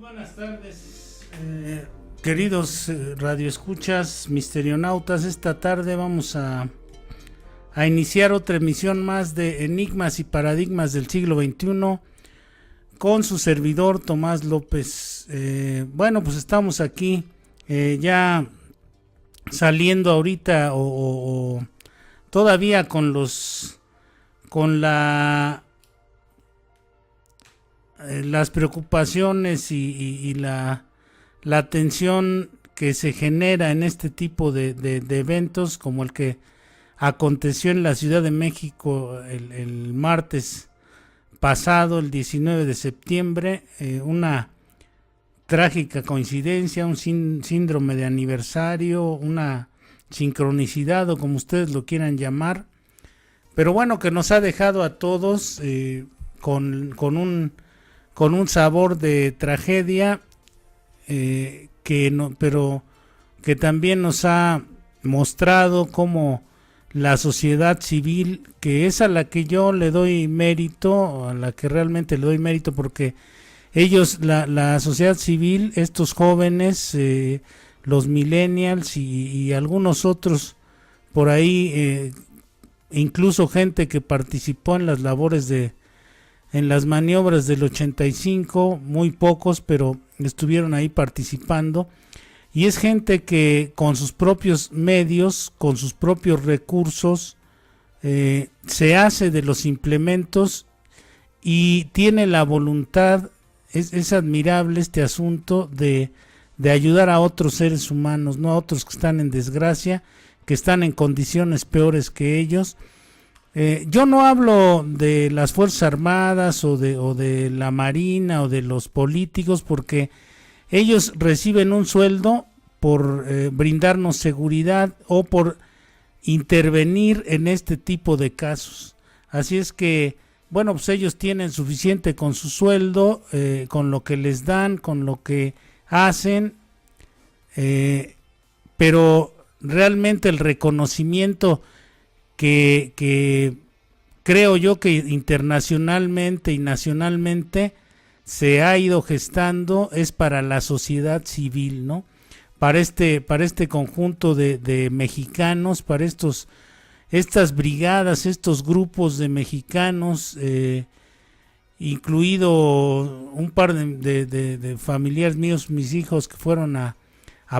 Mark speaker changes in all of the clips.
Speaker 1: buenas tardes, queridos radioescuchas, misterionautas. Esta tarde vamos a iniciar otra emisión más de Enigmas y Paradigmas del siglo XXI con su servidor Tomás López. Bueno, pues estamos aquí ya saliendo ahorita o todavía con las preocupaciones y la tensión que se genera en este tipo de eventos, como el que aconteció en la Ciudad de México el martes pasado, el 19 de septiembre, una trágica coincidencia, un síndrome de aniversario, una sincronicidad o como ustedes lo quieran llamar, pero bueno, que nos ha dejado a todos con un sabor de tragedia, pero que también nos ha mostrado cómo la sociedad civil, que es a la que yo le doy mérito, a la que realmente le doy mérito, porque ellos, la sociedad civil, estos jóvenes, los millennials y algunos otros por ahí, incluso gente que participó en las labores en las maniobras del 85, muy pocos, pero estuvieron ahí participando, y es gente que con sus propios medios, con sus propios recursos, se hace de los implementos y tiene la voluntad, es admirable este asunto de ayudar a otros seres humanos, no a otros que están en desgracia, que están en condiciones peores que ellos. Yo no hablo de las Fuerzas Armadas o de la Marina o de los políticos, porque ellos reciben un sueldo por brindarnos seguridad o por intervenir en este tipo de casos. Así es que, bueno, pues ellos tienen suficiente con su sueldo, con lo que les dan, con lo que hacen, pero realmente el reconocimiento que creo yo que internacionalmente y nacionalmente se ha ido gestando es para la sociedad civil, ¿no? Para este conjunto de mexicanos, para estas brigadas, estos grupos de mexicanos, incluido un par de familiares míos, mis hijos, que fueron a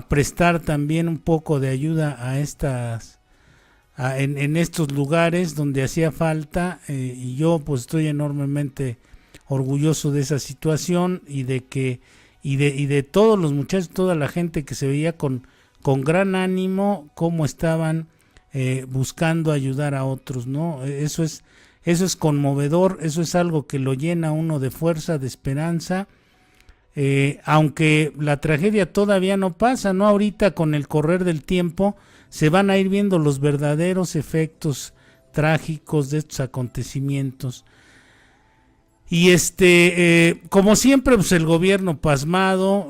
Speaker 1: prestar también un poco de ayuda a en estos lugares donde hacía falta, y yo pues estoy enormemente orgulloso de esa situación y de todos los muchachos, toda la gente que se veía con gran ánimo cómo estaban buscando ayudar a otros, ¿no? Eso es conmovedor, eso es algo que lo llena a uno de fuerza, de esperanza, aunque la tragedia todavía no pasa, ¿no? Ahorita con el correr del tiempo se van a ir viendo los verdaderos efectos trágicos de estos acontecimientos. Y como siempre, pues el gobierno pasmado,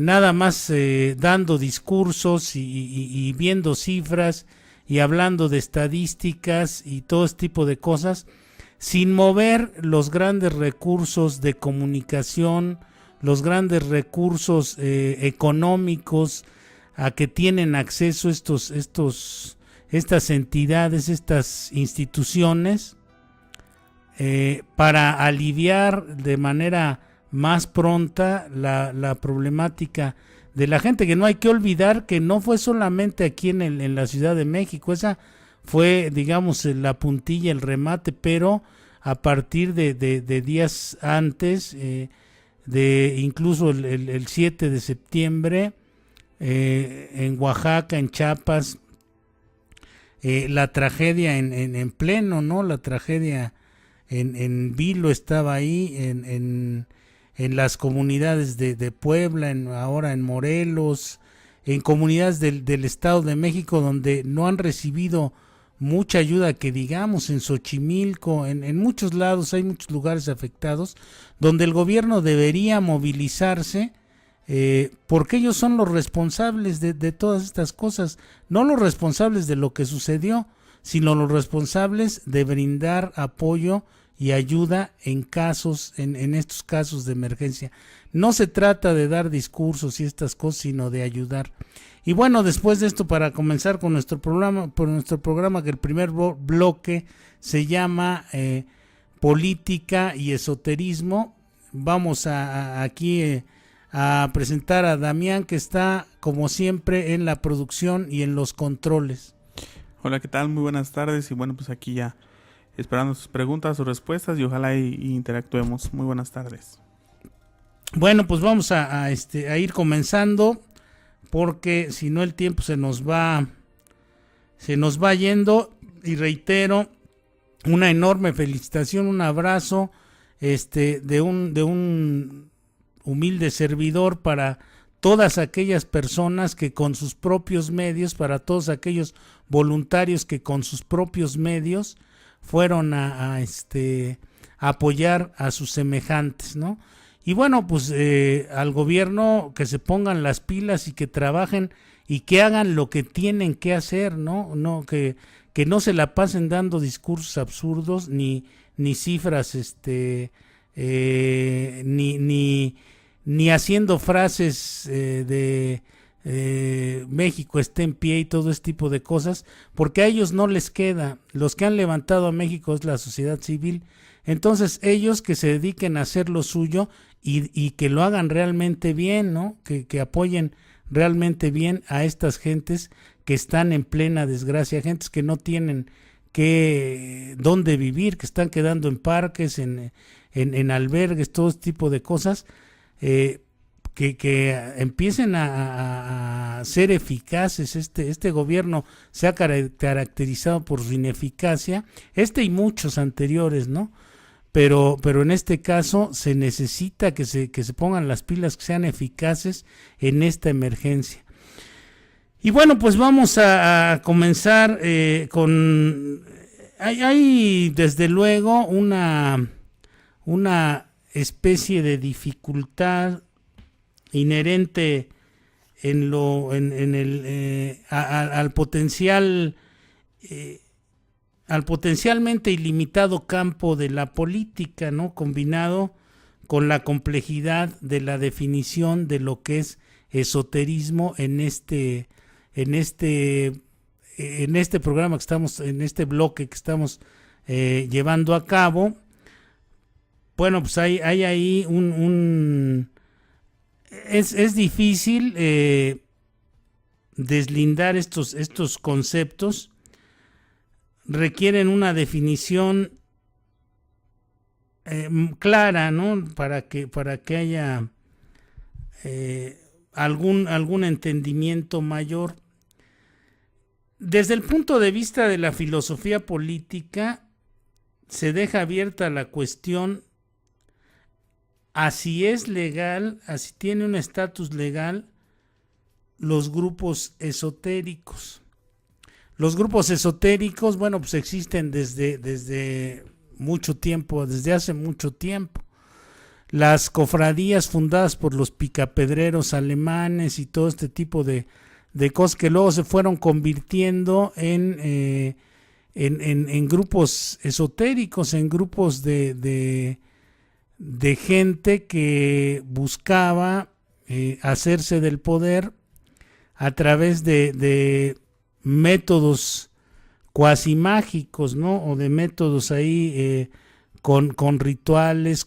Speaker 1: nada más dando discursos y viendo cifras y hablando de estadísticas y todo este tipo de cosas, sin mover los grandes recursos de comunicación, los grandes recursos económicos a que tienen acceso estas entidades, estas instituciones, para aliviar de manera más pronta la problemática de la gente, que no hay que olvidar que no fue solamente aquí en la Ciudad de México, esa fue, digamos, la puntilla, el remate, pero a partir de días antes, incluso el 7 de septiembre, en Oaxaca, en Chiapas, la tragedia en pleno, ¿no? La tragedia en Vilo estaba ahí, en las comunidades de Puebla, ahora en Morelos, en comunidades del Estado de México donde no han recibido mucha ayuda, que digamos, en Xochimilco, en muchos lados, hay muchos lugares afectados donde el gobierno debería movilizarse, porque ellos son los responsables de todas estas cosas, no los responsables de lo que sucedió, sino los responsables de brindar apoyo y ayuda en casos, en estos casos de emergencia. No se trata de dar discursos y estas cosas, sino de ayudar. Y bueno, después de esto, para comenzar con nuestro programa, que el primer bloque se llama Política y Esoterismo, vamos aquí a presentar a Damián, que está como siempre en la producción y en los controles.
Speaker 2: Hola, ¿qué tal? Muy buenas tardes, y bueno, pues aquí ya esperando sus preguntas, sus respuestas, y ojalá y interactuemos. Muy buenas tardes.
Speaker 1: Bueno, pues vamos a ir comenzando, porque si no el tiempo se nos va yendo. Y reitero una enorme felicitación, un abrazo de un humilde servidor para todas aquellas personas que con sus propios medios, para todos aquellos voluntarios que con sus propios medios fueron a apoyar a sus semejantes, ¿no? Y bueno, pues al gobierno, que se pongan las pilas y que trabajen y que hagan lo que tienen que hacer, ¿no? Que no se la pasen dando discursos absurdos ni cifras, ni haciendo frases de México esté en pie y todo este tipo de cosas, porque a ellos no les queda. Los que han levantado a México es la sociedad civil. Entonces ellos que se dediquen a hacer lo suyo y que lo hagan realmente bien, ¿no? Que apoyen realmente bien a estas gentes que están en plena desgracia, gentes que no tienen dónde vivir, que están quedando en parques, en albergues, todo este tipo de cosas, que empiecen a ser eficaces. Este gobierno se ha caracterizado por su ineficacia, y muchos anteriores, ¿no? Pero en este caso se necesita que se pongan las pilas, que sean eficaces en esta emergencia. Y bueno, pues vamos a comenzar con... Hay desde luego una especie de dificultad inherente al potencial... al potencialmente ilimitado campo de la política, ¿no? Combinado con la complejidad de la definición de lo que es esoterismo en este programa que estamos, en este bloque que estamos llevando a cabo. Bueno, pues hay ahí es difícil deslindar estos conceptos. Requieren una definición clara, ¿no? Para que haya algún entendimiento mayor. Desde el punto de vista de la filosofía política, se deja abierta la cuestión a si es legal, a si tiene un estatus legal los grupos esotéricos. Los grupos esotéricos, bueno, pues existen desde mucho tiempo, desde hace mucho tiempo. Las cofradías fundadas por los picapedreros alemanes y todo este tipo de cosas que luego se fueron convirtiendo en grupos esotéricos, en grupos de gente que buscaba hacerse del poder a través de métodos cuasi mágicos, ¿no? O de métodos ahí con rituales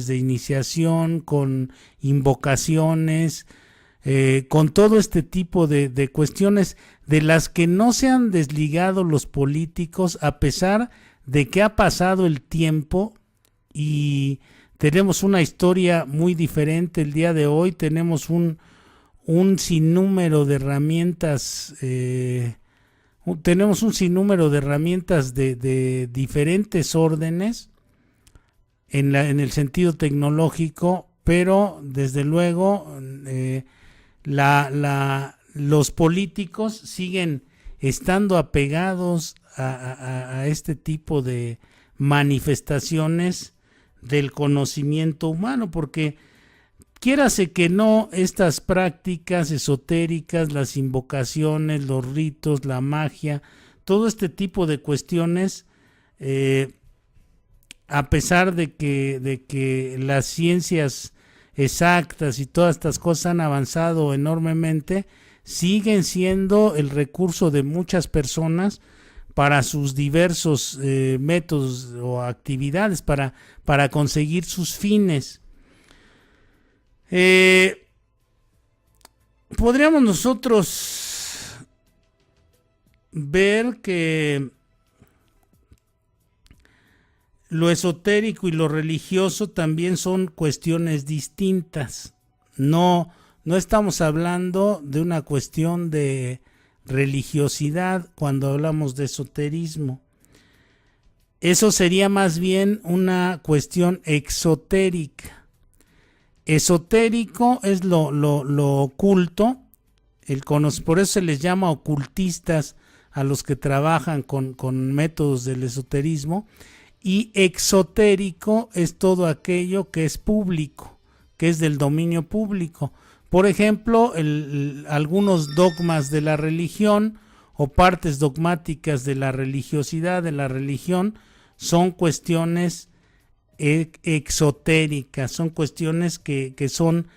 Speaker 1: de iniciación, con invocaciones, con todo este tipo de cuestiones de las que no se han desligado los políticos, a pesar de que ha pasado el tiempo y tenemos una historia muy diferente el día de hoy. Tenemos un sinnúmero de herramientas, de diferentes órdenes en el sentido tecnológico, pero desde luego los políticos siguen estando apegados a este tipo de manifestaciones del conocimiento humano, porque quiérase que no, estas prácticas esotéricas, las invocaciones, los ritos, la magia, todo este tipo de cuestiones a pesar de que las ciencias exactas y todas estas cosas han avanzado enormemente, siguen siendo el recurso de muchas personas para sus diversos métodos o actividades, para conseguir sus fines. Podríamos nosotros ver que lo esotérico y lo religioso también son cuestiones distintas. No estamos hablando de una cuestión de religiosidad cuando hablamos de esoterismo. Eso sería más bien una cuestión exotérica. Esotérico es lo oculto, por eso se les llama ocultistas a los que trabajan con métodos del esoterismo, y exotérico es todo aquello que es público, que es del dominio público. Por ejemplo, algunos dogmas de la religión o partes dogmáticas de la religiosidad, de la religión, son cuestiones exotéricas, son cuestiones que son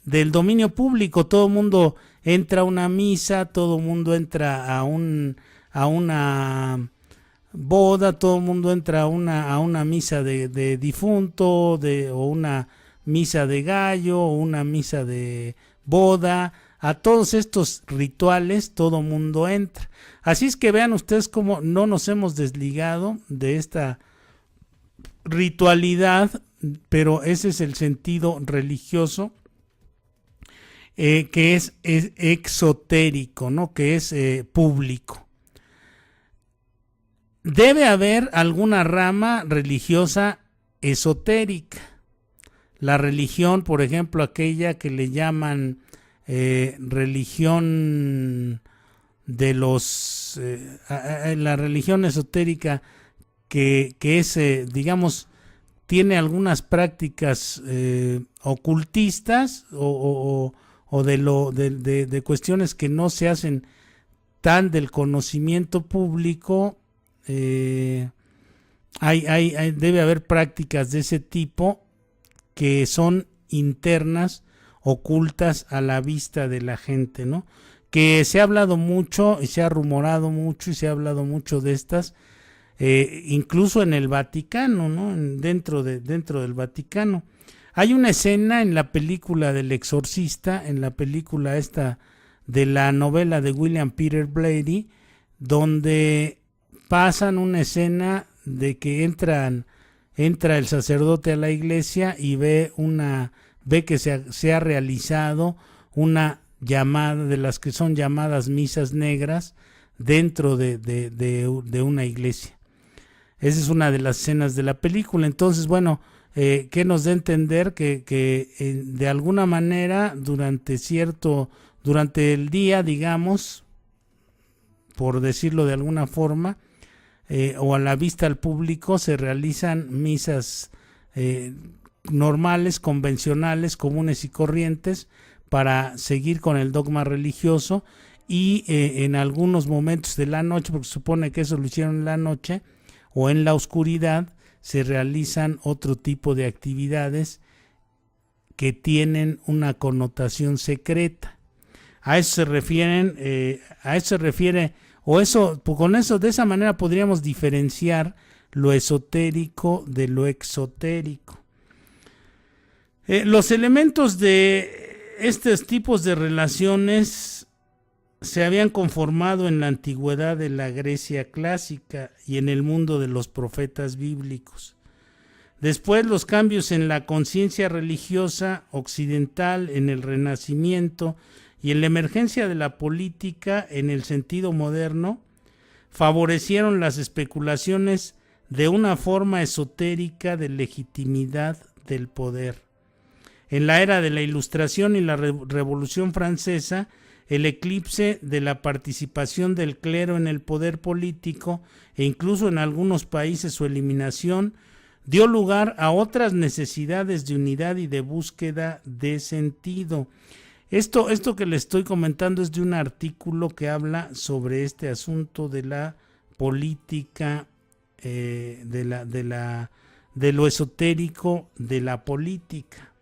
Speaker 1: del dominio público. Todo el mundo entra a una misa, todo el mundo entra a una boda, todo el mundo entra a una misa de difunto, o una misa de gallo, o una misa de boda. A todos estos rituales todo el mundo entra. Así es que vean ustedes cómo no nos hemos desligado de esta ritualidad, pero ese es el sentido religioso, que es exotérico, ¿no? Que es público. Debe haber alguna rama religiosa esotérica. La religión, por ejemplo, aquella que le llaman religión de los... la religión esotérica que es, digamos, tiene algunas prácticas ocultistas o de cuestiones que no se hacen tan del conocimiento público. Debe haber prácticas de ese tipo que son internas, ocultas a la vista de la gente, ¿no? Que se ha hablado mucho y se ha rumorado mucho y se ha hablado mucho de estas, incluso en el Vaticano, ¿no? Dentro del Vaticano. Hay una escena en la película del Exorcista, en la película esta de la novela de William Peter Blatty, donde pasan una escena de que entra el sacerdote a la iglesia y ve que se ha realizado una llamada de las que son llamadas misas negras dentro de una iglesia. Esa es una de las escenas de la película. Entonces, bueno, que nos da a entender que de alguna manera durante el día, digamos, por decirlo de alguna forma, o a la vista al público, se realizan misas normales, convencionales, comunes y corrientes, para seguir con el dogma religioso, y en algunos momentos de la noche, porque se supone que eso lo hicieron en la noche o en la oscuridad, se realizan otro tipo de actividades que tienen una connotación secreta. A eso se refiere, de esa manera podríamos diferenciar lo esotérico de lo exotérico. Los elementos de estos tipos de relaciones se habían conformado en la antigüedad de la Grecia clásica y en el mundo de los profetas bíblicos. Después, los cambios en la conciencia religiosa occidental en el Renacimiento y en la emergencia de la política en el sentido moderno favorecieron las especulaciones de una forma esotérica de legitimidad del poder. En la era de la Ilustración y la Revolución Francesa, el eclipse de la participación del clero en el poder político, e incluso en algunos países su eliminación, dio lugar a otras necesidades de unidad y de búsqueda de sentido. Esto que le estoy comentando es de un artículo que habla sobre este asunto de la política de lo esotérico de la política.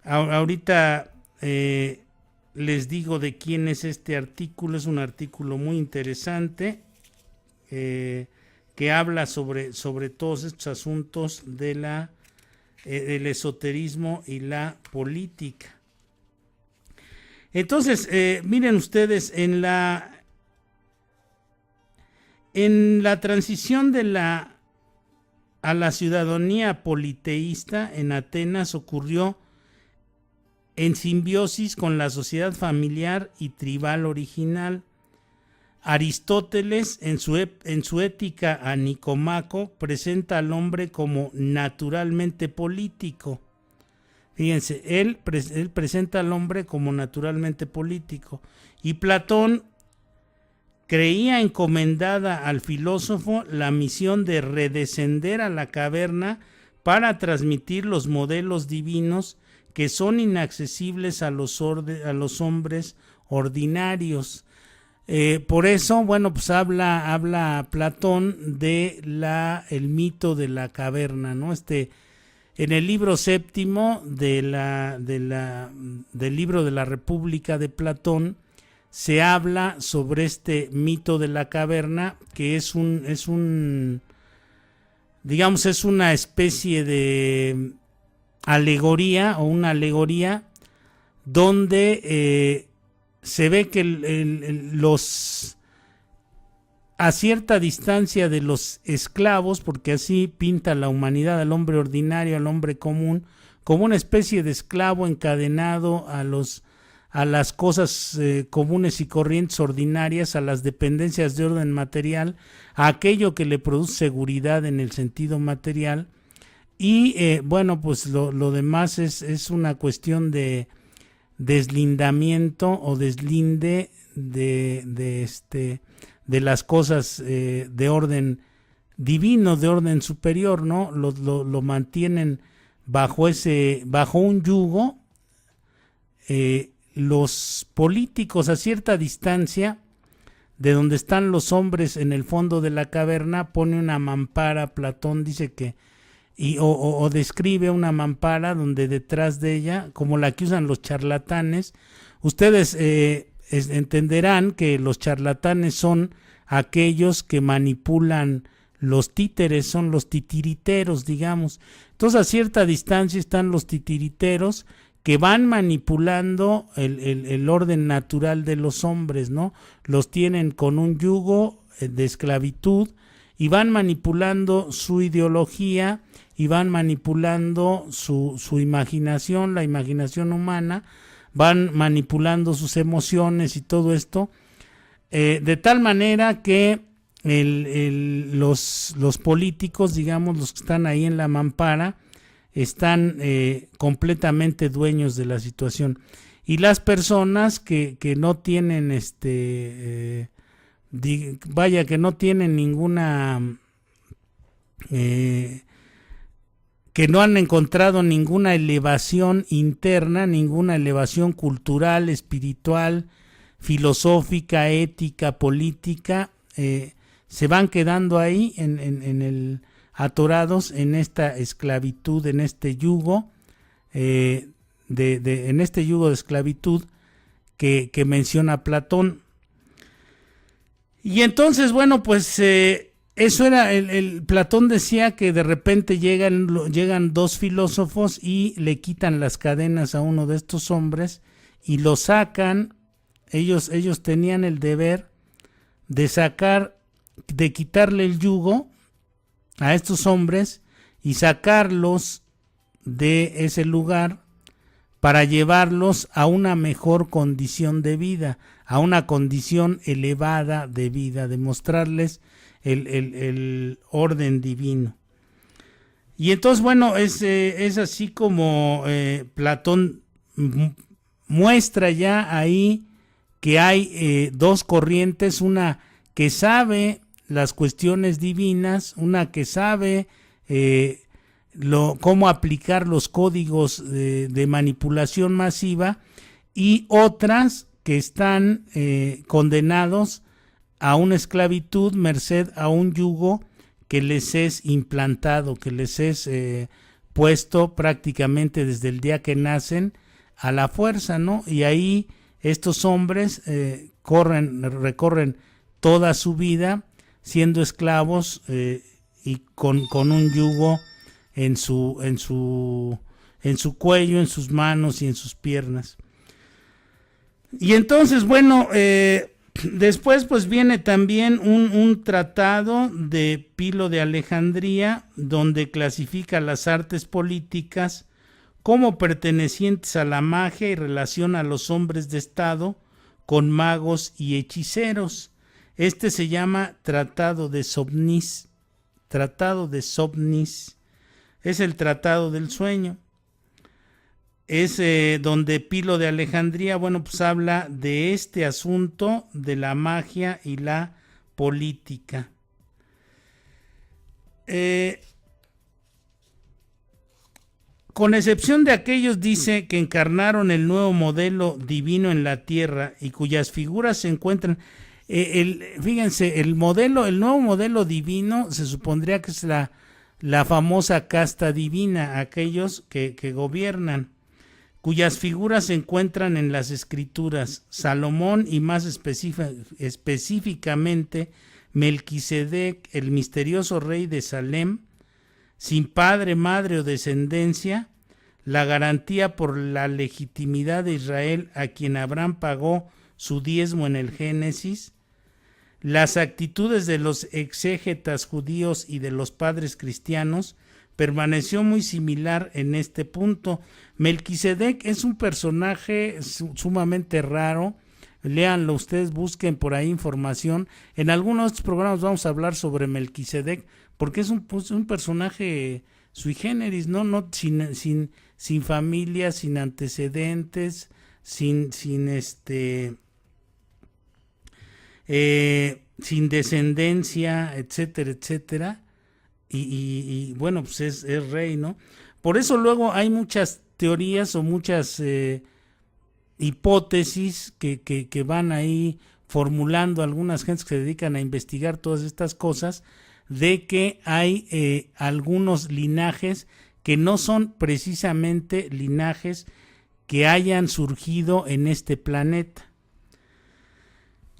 Speaker 1: Ahorita les digo de quién es este artículo. Es un artículo muy interesante que habla sobre todos estos asuntos de del esoterismo y la política. Entonces, miren ustedes, en la transición a la ciudadanía politeísta en Atenas ocurrió en simbiosis con la sociedad familiar y tribal original. Aristóteles, en su Ética a Nicomaco, presenta al hombre como naturalmente político. Fíjense, él presenta al hombre como naturalmente político. Y Platón creía encomendada al filósofo la misión de redescender a la caverna para transmitir los modelos divinos que son inaccesibles a los hombres ordinarios. Por eso, bueno, pues habla Platón de el mito de la caverna, ¿no? En el libro séptimo del libro de la República de Platón se habla sobre este mito de la caverna, que es una especie de alegoría o una alegoría donde se ve que a cierta distancia de los esclavos, porque así pinta la humanidad al hombre ordinario, al hombre común, como una especie de esclavo encadenado a las cosas comunes y corrientes ordinarias, a las dependencias de orden material, a aquello que le produce seguridad en el sentido material. Y bueno, pues lo demás es una cuestión de deslindamiento o deslinde de las cosas de orden divino, de orden superior, ¿no? Lo mantienen bajo un yugo. Los políticos a cierta distancia de donde están los hombres en el fondo de la caverna, pone una mampara. Platón dice que o describe una mampara donde detrás de ella, como la que usan los charlatanes. Ustedes entenderán que los charlatanes son aquellos que manipulan los títeres, son los titiriteros, digamos. Entonces, a cierta distancia están los titiriteros que van manipulando el orden natural de los hombres, ¿no? Los tienen con un yugo de esclavitud y van manipulando su ideología y van manipulando su imaginación, la imaginación humana, van manipulando sus emociones y todo esto, de tal manera que los políticos, digamos, los que están ahí en la mampara, están completamente dueños de la situación. Y las personas que no tienen que no tienen ninguna que no han encontrado ninguna elevación interna, ninguna elevación cultural, espiritual, filosófica, ética, política, se van quedando ahí atorados en esta esclavitud, en este yugo, en este yugo de esclavitud que menciona Platón. Y entonces, bueno, pues eso era, Platón decía que de repente llegan dos filósofos y le quitan las cadenas a uno de estos hombres y lo sacan. Ellos tenían el deber de quitarle el yugo a estos hombres y sacarlos de ese lugar para llevarlos a una mejor condición de vida, a una condición elevada de vida, demostrarles el orden divino. Y entonces, bueno, es así como Platón muestra ya ahí que hay dos corrientes, una que sabe las cuestiones divinas, una que sabe cómo aplicar los códigos de manipulación masiva, y otras que están condenados a una esclavitud, merced a un yugo que les es implantado, que les es puesto prácticamente desde el día que nacen a la fuerza, ¿no? Y ahí estos hombres recorren toda su vida siendo esclavos y con un yugo en su cuello, en sus manos y en sus piernas. Y entonces, bueno, después pues viene también un tratado de Pilo de Alejandría, donde clasifica las artes políticas como pertenecientes a la magia y relaciona a los hombres de estado con magos y hechiceros. Este se llama Tratado de Somnis. Tratado de Somnis es el tratado del sueño. Es donde Pilo de Alejandría, bueno, pues habla de este asunto de la magia y la política. Con excepción de aquellos, dice, que encarnaron el nuevo modelo divino en la tierra y cuyas figuras se encuentran. Fíjense, el nuevo modelo divino se supondría que es la famosa casta divina, aquellos que gobiernan, cuyas figuras se encuentran en las escrituras. Salomón y más específicamente Melquisedec, el misterioso rey de Salem, sin padre, madre o descendencia, la garantía por la legitimidad de Israel a quien Abraham pagó su diezmo en el Génesis, las actitudes de los exégetas judíos y de los padres cristianos permaneció muy similar en este punto. Melquisedec es un personaje sumamente raro. Léanlo ustedes, busquen por ahí información. En algunos de estos programas vamos a hablar sobre Melquisedec, porque es un personaje sui generis, ¿no? Sin familia, sin antecedentes, sin descendencia, etcétera, etcétera. Y bueno, pues es rey, ¿no? Por eso luego hay muchas teorías o muchas hipótesis que van ahí formulando algunas gentes que se dedican a investigar todas estas cosas, de que hay algunos linajes que no son precisamente linajes que hayan surgido en este planeta.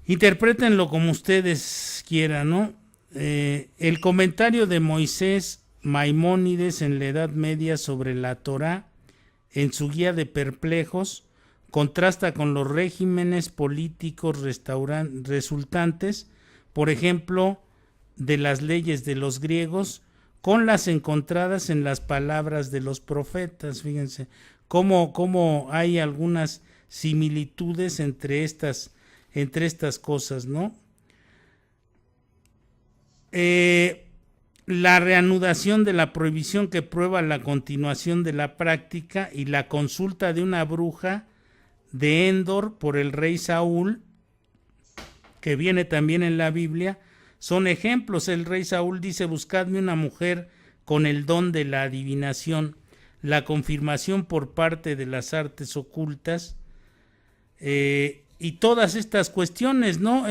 Speaker 1: Interprétenlo como ustedes quieran, ¿no? El comentario de Moisés Maimónides en la Edad Media sobre la Torá, en su guía de perplejos, contrasta con los regímenes políticos resultantes, por ejemplo, de las leyes de los griegos, con las encontradas en las palabras de los profetas. Fíjense cómo hay algunas similitudes entre estas cosas, ¿no? La reanudación de la prohibición que prueba la continuación de la práctica y la consulta de una bruja de Endor por el rey Saúl, que viene también en la Biblia, son ejemplos. El rey Saúl dice: buscadme una mujer con el don de la adivinación, la confirmación por parte de las artes ocultas, y todas estas cuestiones, ¿no?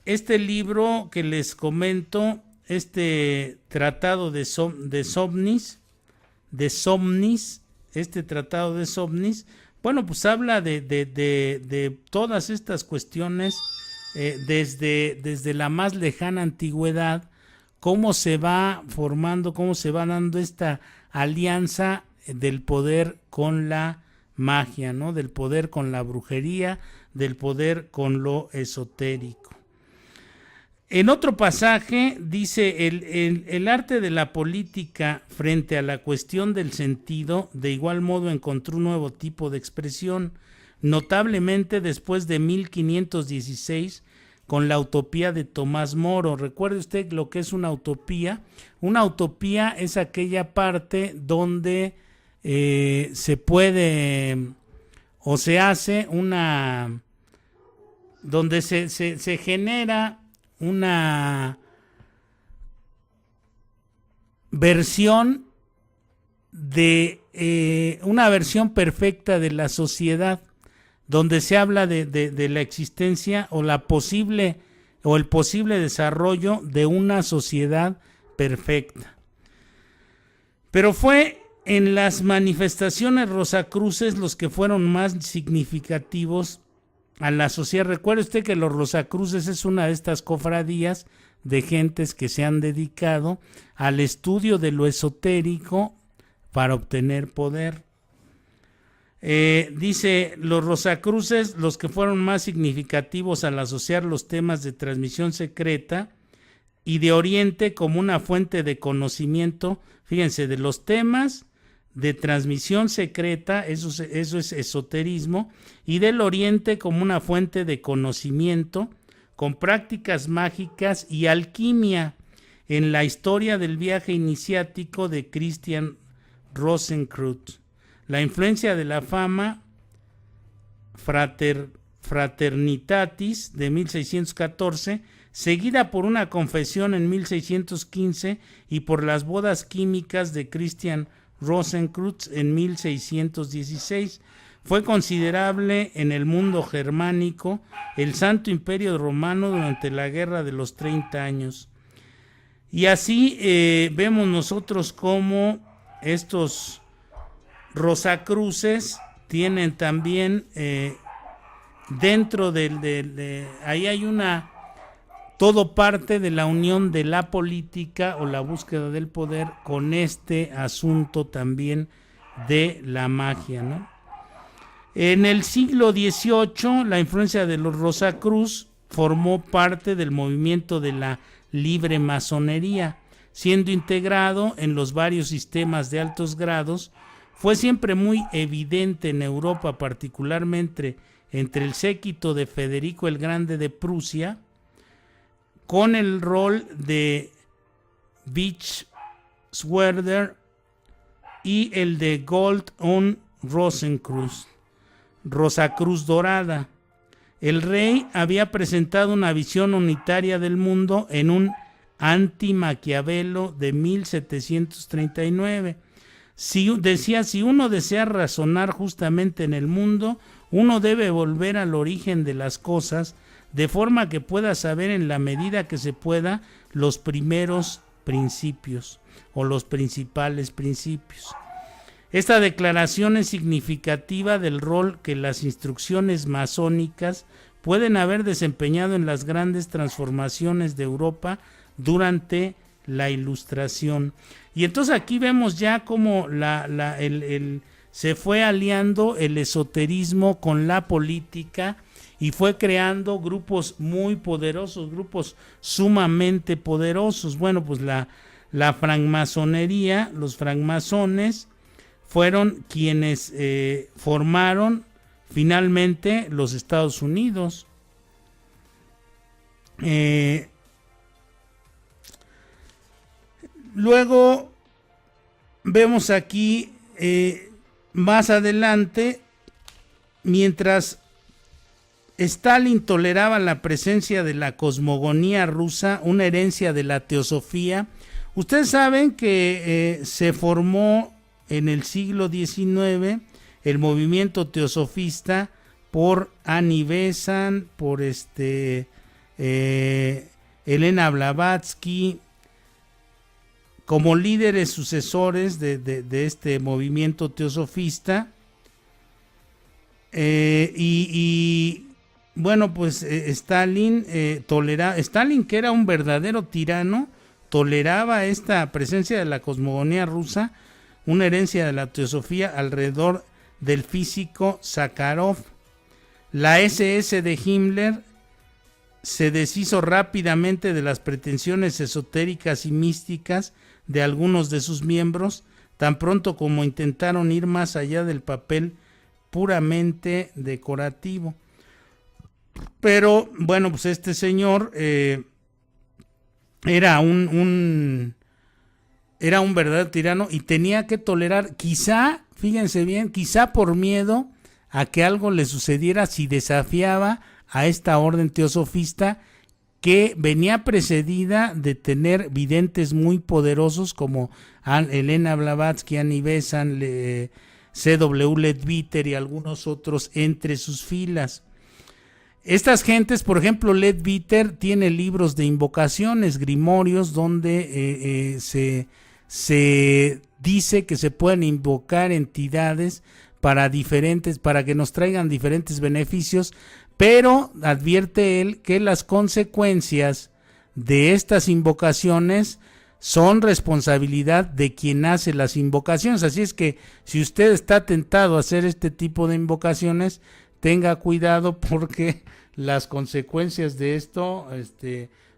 Speaker 1: Este libro que les comento, este tratado de Somnis, este tratado de Somnis, bueno, pues habla de todas estas cuestiones desde la más lejana antigüedad, cómo se va formando, cómo se va dando esta alianza del poder con la magia, ¿no? Del poder con la brujería, del poder con lo esotérico. En otro pasaje dice: el arte de la política frente a la cuestión del sentido de igual modo encontró un nuevo tipo de expresión, notablemente después de 1516 con la utopía de Tomás Moro. Recuerde usted lo que es una utopía. Una utopía es aquella parte donde se puede o se hace donde se genera una versión una versión perfecta de la sociedad, donde se habla de la existencia o la posible o el posible desarrollo de una sociedad perfecta. Pero fue en las manifestaciones rosacruces los que fueron más significativos a la sociedad. Recuerde usted que los rosacruces es una de estas cofradías de gentes que se han dedicado al estudio de lo esotérico para obtener poder. Dice, los rosacruces, los que fueron más significativos al asociar los temas de transmisión secreta y de Oriente como una fuente de conocimiento, fíjense, de los temas de transmisión secreta, eso es esoterismo, y del Oriente como una fuente de conocimiento, con prácticas mágicas y alquimia en la historia del viaje iniciático de Christian Rosenkreuz. La influencia de la fama Fraternitatis de 1614, seguida por una confesión en 1615 y por las bodas químicas de Christian Rosenkreuz en 1616, fue considerable en el mundo germánico, el Santo Imperio Romano durante la Guerra de los 30 años. Y así vemos nosotros cómo estos rosacruces tienen también dentro ahí hay todo parte de la unión de la política o la búsqueda del poder con este asunto también de la magia, ¿no? En el siglo XVIII, la influencia de los Rosacruz formó parte del movimiento de la libre masonería, siendo integrado en los varios sistemas de altos grados. Fue siempre muy evidente en Europa, particularmente entre el séquito de Federico el Grande de Prusia, con el rol de Bischofswerder y el de Gold und Rosenkreuz, Rosacruz Dorada. El rey había presentado una visión unitaria del mundo en un anti-Maquiavelo de 1739. Decía, si uno desea razonar justamente en el mundo, uno debe volver al origen de las cosas, de forma que pueda saber en la medida que se pueda los primeros principios o los principales principios. Esta declaración es significativa del rol que las instrucciones masónicas pueden haber desempeñado en las grandes transformaciones de Europa durante la Ilustración. Y entonces aquí vemos ya cómo se fue aliando el esoterismo con la política y fue creando grupos muy poderosos, grupos sumamente poderosos. Bueno, pues la francmasonería, los francmasones, fueron quienes formaron finalmente los Estados Unidos. Luego vemos aquí más adelante, mientras Stalin toleraba la presencia de la cosmogonía rusa, una herencia de la teosofía. Ustedes saben que se formó en el siglo XIX el movimiento teosofista por Annie Besant, por Elena Blavatsky, como líderes sucesores de este movimiento teosofista. Bueno, pues Stalin, que era un verdadero tirano, toleraba esta presencia de la cosmogonía rusa, una herencia de la teosofía alrededor del físico Sakharov. La SS de Himmler se deshizo rápidamente de las pretensiones esotéricas y místicas de algunos de sus miembros, tan pronto como intentaron ir más allá del papel puramente decorativo. Pero bueno, pues este señor era un verdadero tirano y tenía que tolerar, quizá, fíjense bien, quizá por miedo a que algo le sucediera si desafiaba a esta orden teosofista, que venía precedida de tener videntes muy poderosos como Elena Blavatsky, Annie Besant, C.W. Leadbeater y algunos otros entre sus filas. Estas gentes, por ejemplo, Leadbeater tiene libros de invocaciones, grimorios, donde se dice que se pueden invocar entidades para que nos traigan diferentes beneficios, pero advierte él que las consecuencias de estas invocaciones son responsabilidad de quien hace las invocaciones. Así es que si usted está tentado a hacer este tipo de invocaciones, tenga cuidado, porque las consecuencias de esto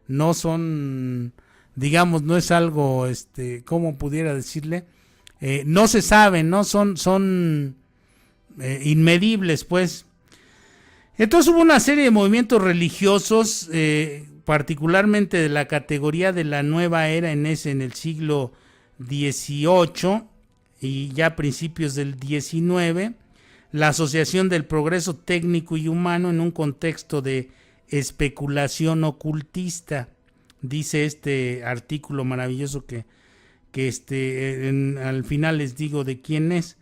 Speaker 1: no son, digamos, no es algo, ¿cómo pudiera decirle? No se sabe, ¿no? Son inmedibles, pues. Entonces hubo una serie de movimientos religiosos, particularmente de la categoría de la nueva era en el siglo XVIII y ya principios del XIX, la asociación del progreso técnico y humano en un contexto de especulación ocultista, dice este artículo maravilloso que al final les digo de quién es.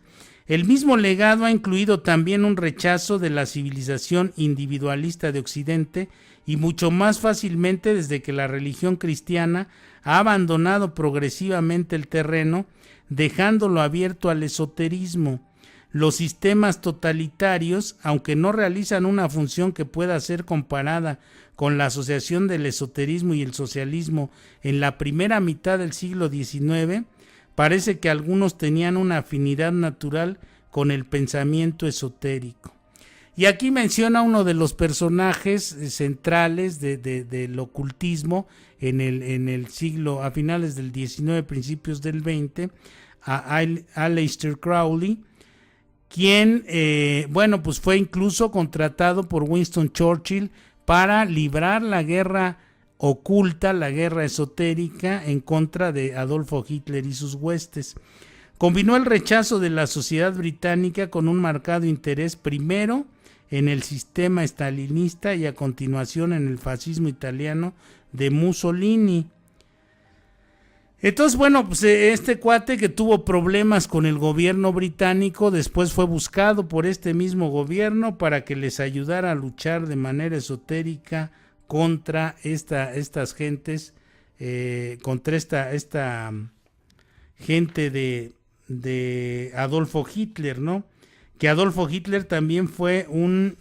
Speaker 1: El mismo legado ha incluido también un rechazo de la civilización individualista de Occidente, y mucho más fácilmente desde que la religión cristiana ha abandonado progresivamente el terreno, dejándolo abierto al esoterismo. Los sistemas totalitarios, aunque no realizan una función que pueda ser comparada con la asociación del esoterismo y el socialismo en la primera mitad del siglo XIX, parece que algunos tenían una afinidad natural con el pensamiento esotérico. Y aquí menciona uno de los personajes centrales del ocultismo en el siglo, a finales del XIX, principios del XX, a Aleister Crowley, quien, pues fue incluso contratado por Winston Churchill para librar la guerra oculta, la guerra esotérica en contra de Adolfo Hitler y sus huestes. Combinó el rechazo de la sociedad británica con un marcado interés primero en el sistema estalinista y a continuación en el fascismo italiano de Mussolini. Entonces, pues este cuate, que tuvo problemas con el gobierno británico, después fue buscado por este mismo gobierno para que les ayudara a luchar de manera esotérica contra estas gentes, contra esta gente de Adolfo Hitler, ¿no? Que Adolfo Hitler también fue un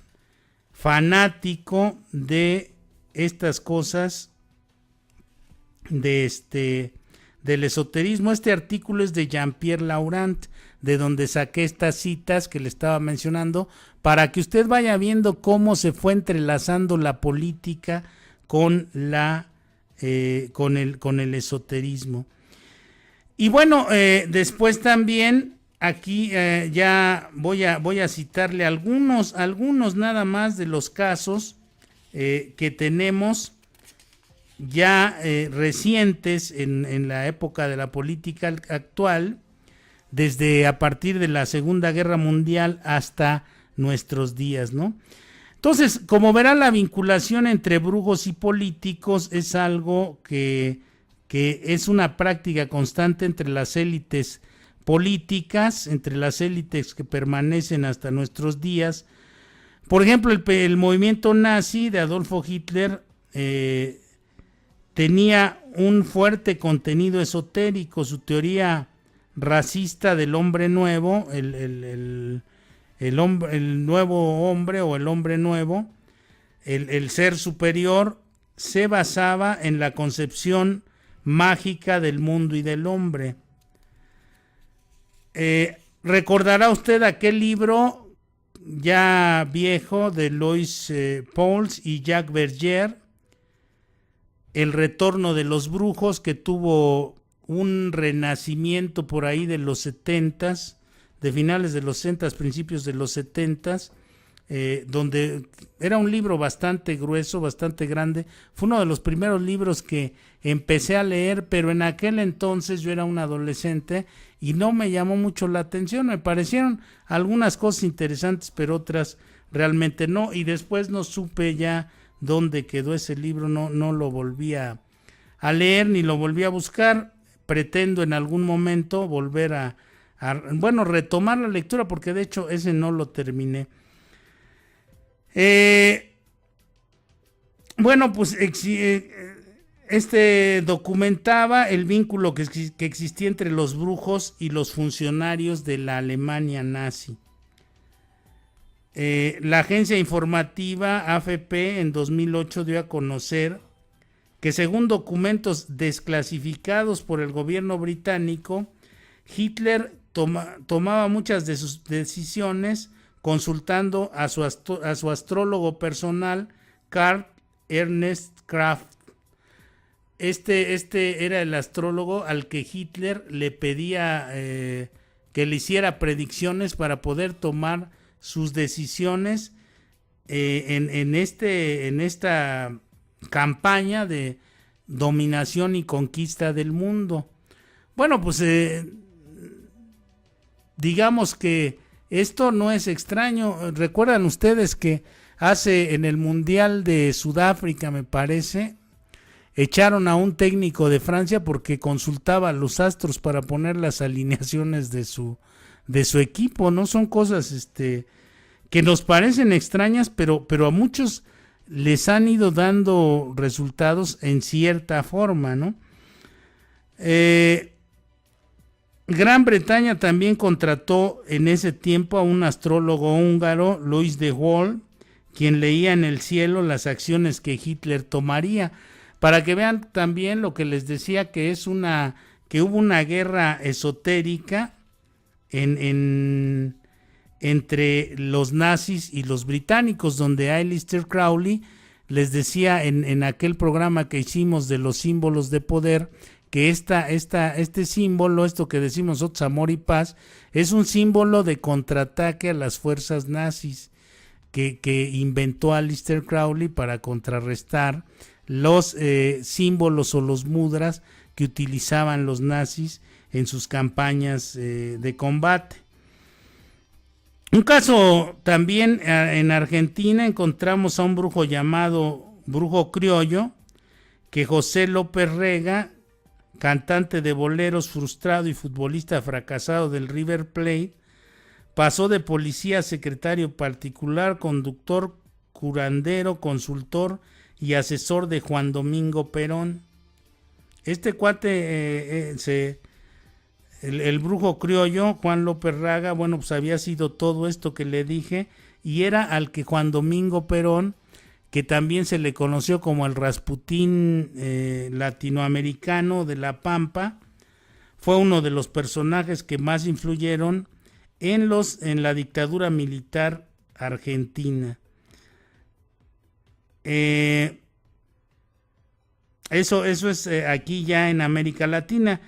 Speaker 1: fanático de estas cosas del esoterismo. Este artículo es de Jean-Pierre Laurent, de donde saqué estas citas que le estaba mencionando, para que usted vaya viendo cómo se fue entrelazando la política con el esoterismo. Y después también aquí ya voy a citarle algunos nada más de los casos que tenemos ya recientes en la época de la política actual, desde a partir de la Segunda Guerra Mundial hasta nuestros días, ¿no? Entonces, como verá, la vinculación entre brujos y políticos es algo que es una práctica constante entre las élites políticas, entre las élites que permanecen hasta nuestros días. Por ejemplo, el movimiento nazi de Adolfo Hitler tenía un fuerte contenido esotérico. Su teoría racista del hombre nuevo, el nuevo hombre o el hombre nuevo, el ser superior, se basaba en la concepción mágica del mundo y del hombre. Recordará usted aquel libro ya viejo de Lois Pauls y Jacques Berger, El retorno de los brujos, que tuvo un renacimiento por ahí de los 70s, de finales de los 60s, principios de los 70s, donde era un libro bastante grueso, bastante grande. Fue uno de los primeros libros que empecé a leer, pero en aquel entonces yo era un adolescente y no me llamó mucho la atención. Me parecieron algunas cosas interesantes, pero otras realmente no, y después no supe ya dónde quedó ese libro. No lo volví a leer ni lo volví a buscar. Pretendo en algún momento volver a retomar la lectura, porque de hecho ese no lo terminé. Bueno, pues este documentaba el vínculo que existía entre los brujos y los funcionarios de la Alemania nazi. La agencia informativa AFP en 2008 dio a conocer que según documentos desclasificados por el gobierno británico, Hitler tomaba muchas de sus decisiones consultando a su astrólogo personal, Karl Ernst Kraft. Este era el astrólogo al que Hitler le pedía que le hiciera predicciones para poder tomar sus decisiones en esta campaña de dominación y conquista del mundo. Bueno, pues digamos que esto no es extraño. Recuerdan ustedes que en el Mundial de Sudáfrica, me parece, echaron a un técnico de Francia porque consultaba los astros para poner las alineaciones de su equipo, ¿no? Son cosas que nos parecen extrañas, pero a muchos les han ido dando resultados en cierta forma, ¿no? Gran Bretaña también contrató en ese tiempo a un astrólogo húngaro, Louis de Waal, quien leía en el cielo las acciones que Hitler tomaría, para que vean también lo que les decía, que hubo una guerra esotérica entre los nazis y los británicos, donde Aleister Crowley les decía en aquel programa que hicimos de los símbolos de poder, que este símbolo, esto que decimos nosotros, amor y paz, es un símbolo de contraataque a las fuerzas nazis que inventó Aleister Crowley para contrarrestar los símbolos o los mudras que utilizaban los nazis en sus campañas de combate. Un caso también en Argentina, encontramos a un brujo llamado Brujo Criollo, que José López Rega, cantante de boleros frustrado y futbolista fracasado del River Plate, pasó de policía a secretario particular, conductor, curandero, consultor y asesor de Juan Domingo Perón. Este cuate, el brujo criollo, Juan López Rega, bueno, pues había sido todo esto que le dije, y era al que Juan Domingo Perón, que también se le conoció como el Rasputín latinoamericano de La Pampa, fue uno de los personajes que más influyeron en la dictadura militar argentina. Eso es aquí ya en América Latina.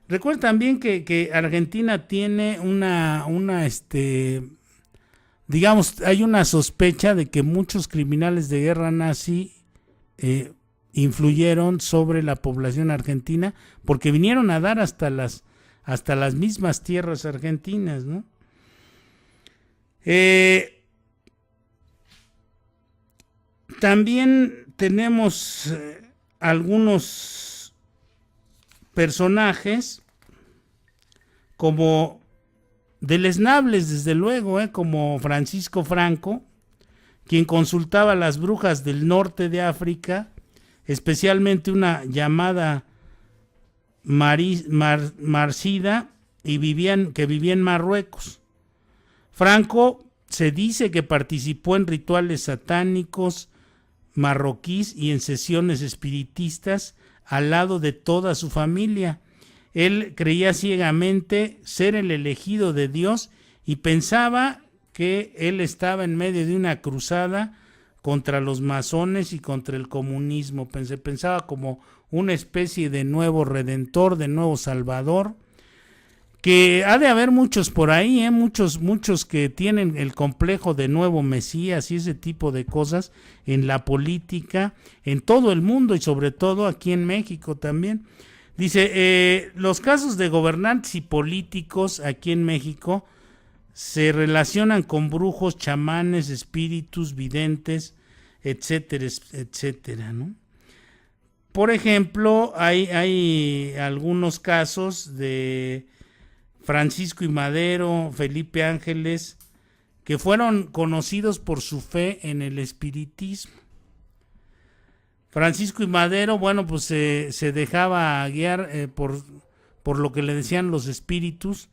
Speaker 1: Recuerda también que Argentina tiene digamos, hay una sospecha de que muchos criminales de guerra nazi influyeron sobre la población argentina, porque vinieron a dar hasta las mismas tierras argentinas, ¿no? También tenemos algunos personajes como deleznables, desde luego, como Francisco Franco, quien consultaba a las brujas del norte de África, especialmente una llamada Marcida, que vivía en Marruecos. Franco se dice que participó en rituales satánicos marroquíes y en sesiones espiritistas al lado de toda su familia. Él creía ciegamente ser el elegido de Dios y pensaba que él estaba en medio de una cruzada contra los masones y contra el comunismo. Pensaba como una especie de nuevo redentor, de nuevo salvador, que ha de haber muchos por ahí, muchos que tienen el complejo de nuevo Mesías y ese tipo de cosas en la política, en todo el mundo y sobre todo aquí en México también. Dice, los casos de gobernantes y políticos aquí en México se relacionan con brujos, chamanes, espíritus, videntes, etcétera, etcétera, ¿no? Por ejemplo, hay algunos casos de Francisco I. Madero, Felipe Ángeles, que fueron conocidos por su fe en el espiritismo. Francisco I. Madero, bueno, pues se dejaba guiar por lo que le decían los espíritus,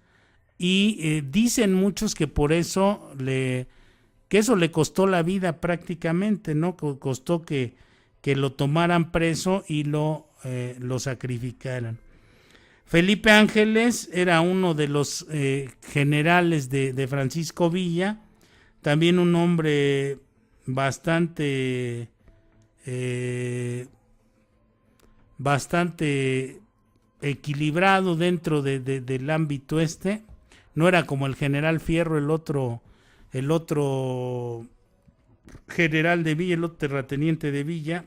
Speaker 1: y dicen muchos que por eso que eso le costó la vida prácticamente, ¿no? Costó que lo tomaran preso y lo sacrificaran. Felipe Ángeles era uno de los generales de Francisco Villa, también un hombre bastante equilibrado dentro del ámbito no era como el general Fierro, el otro general de Villa, el otro terrateniente de Villa,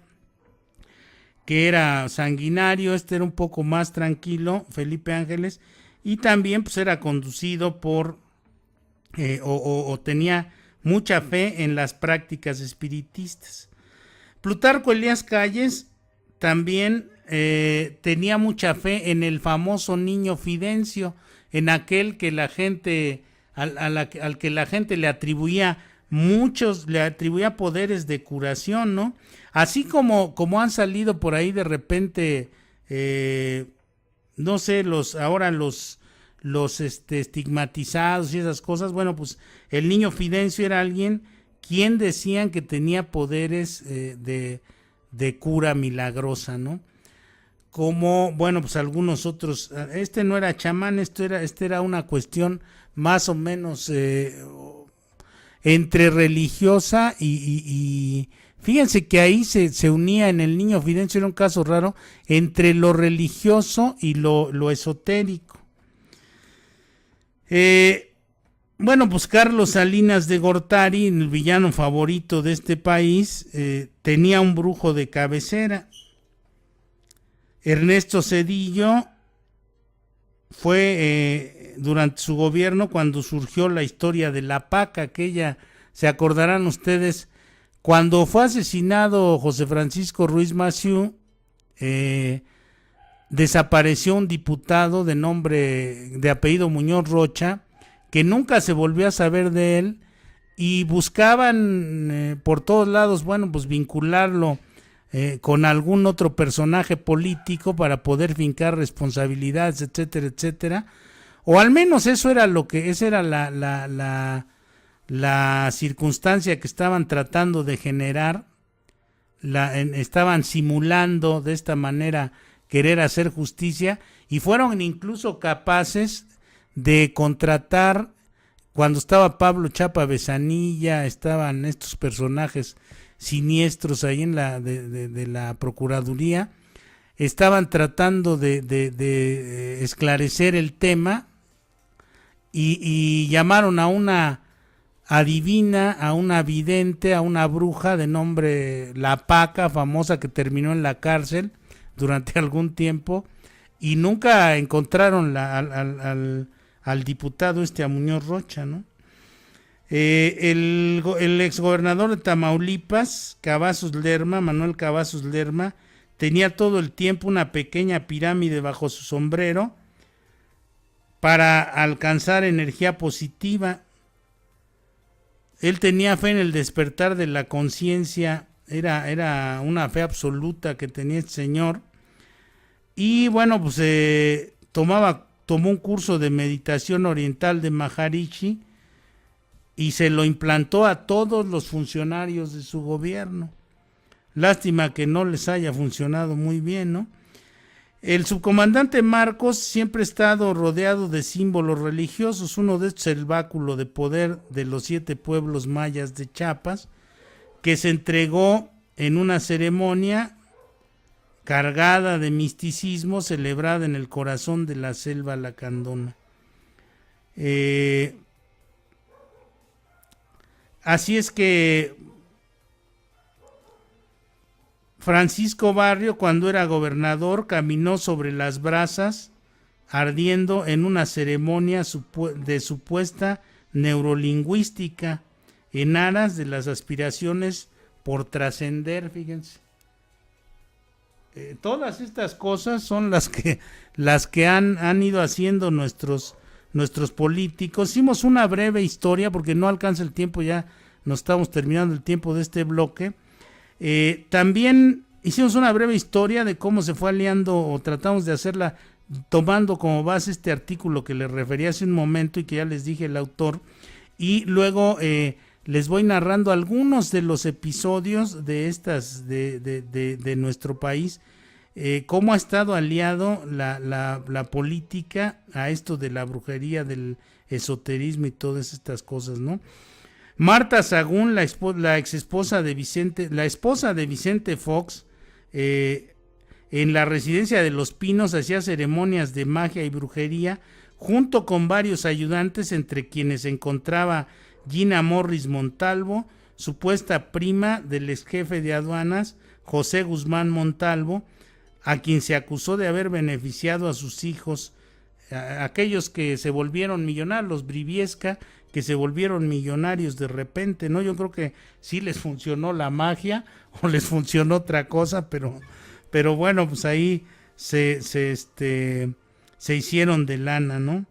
Speaker 1: que era sanguinario. Era un poco más tranquilo, Felipe Ángeles, y también pues era conducido por o tenía mucha fe en las prácticas espiritistas. Plutarco Elías Calles también tenía mucha fe en el famoso niño Fidencio, en aquel que la gente al que la gente le atribuía poderes de curación, ¿no? Así como han salido por ahí de repente, no sé, los estigmatizados y esas cosas. Bueno, pues el niño Fidencio era alguien quien decían que tenía poderes de cura milagrosa, ¿no? Como, bueno, pues algunos otros. No era chamán, era una cuestión más o menos entre religiosa y fíjense que ahí se unía en el niño Fidencio, era un caso raro, entre lo religioso y lo esotérico. Bueno, pues Carlos Salinas de Gortari, el villano favorito de este país, tenía un brujo de cabecera. Ernesto Zedillo fue durante su gobierno cuando surgió la historia de la Paca, aquella, se acordarán ustedes, cuando fue asesinado José Francisco Ruiz Massieu, desapareció un diputado de apellido Muñoz Rocha, que nunca se volvió a saber de él, y buscaban por todos lados, bueno, pues vincularlo con algún otro personaje político para poder fincar responsabilidades, etcétera, etcétera. O al menos esa era la circunstancia que estaban tratando de generar. Estaban simulando de esta manera querer hacer justicia, y fueron incluso capaces de contratar, cuando estaba Pablo Chapa Besanilla, estaban estos personajes siniestros ahí en de la Procuraduría, estaban tratando de esclarecer el tema, y llamaron a una adivina, a una vidente, a una bruja de nombre La Paca, famosa, que terminó en la cárcel durante algún tiempo, y nunca encontraron al diputado a Muñoz Rocha, ¿no? El exgobernador de Tamaulipas, Cavazos Lerma, Manuel Cavazos Lerma, tenía todo el tiempo una pequeña pirámide bajo su sombrero para alcanzar energía positiva. Él tenía fe en el despertar de la conciencia, era una fe absoluta que tenía este señor, y bueno, pues tomó un curso de meditación oriental de Maharishi, y se lo implantó a todos los funcionarios de su gobierno. Lástima que no les haya funcionado muy bien, ¿no? El subcomandante Marcos siempre ha estado rodeado de símbolos religiosos. Uno de estos es el báculo de poder de los 7 pueblos mayas de Chiapas, que se entregó en una ceremonia cargada de misticismo, celebrada en el corazón de la selva lacandona. Así es que Francisco Barrio, cuando era gobernador, caminó sobre las brasas ardiendo en una ceremonia de supuesta neurolingüística, en aras de las aspiraciones por trascender. Fíjense, todas estas cosas son las que han ido haciendo nuestros políticos. Hicimos una breve historia porque no alcanza el tiempo, ya nos estamos terminando el tiempo de este bloque. También hicimos una breve historia de cómo se fue aliando, o tratamos de hacerla tomando como base este artículo que les referí hace un momento y que ya les dije el autor, y luego les voy narrando algunos de los episodios de estas de nuestro país, cómo ha estado aliado la política a esto de la brujería, del esoterismo y todas estas cosas, ¿no? Marta Sagún, la esposa de Vicente Fox, en la residencia de Los Pinos hacía ceremonias de magia y brujería junto con varios ayudantes, entre quienes se encontraba Gina Morris Montalvo, supuesta prima del ex jefe de aduanas José Guzmán Montalvo, a quien se acusó de haber beneficiado a sus hijos, aquellos que se volvieron millonarios, los Briviesca, que se volvieron millonarios de repente, ¿no? Yo creo que sí les funcionó la magia o les funcionó otra cosa, pero bueno, pues ahí se hicieron de lana, ¿no?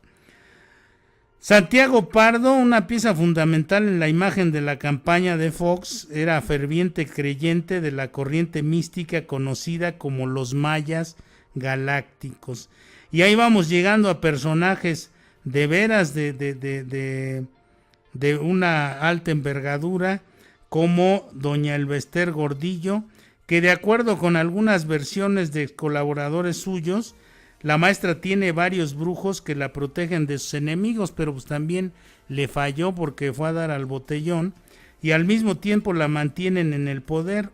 Speaker 1: Santiago Pardo, una pieza fundamental en la imagen de la campaña de Fox, era ferviente creyente de la corriente mística conocida como los mayas galácticos. Y ahí vamos llegando a personajes de veras de una alta envergadura, como doña Elvester Gordillo, que de acuerdo con algunas versiones de colaboradores suyos, la maestra tiene varios brujos que la protegen de sus enemigos, pero pues también le falló porque fue a dar al botellón, y al mismo tiempo la mantienen en el poder.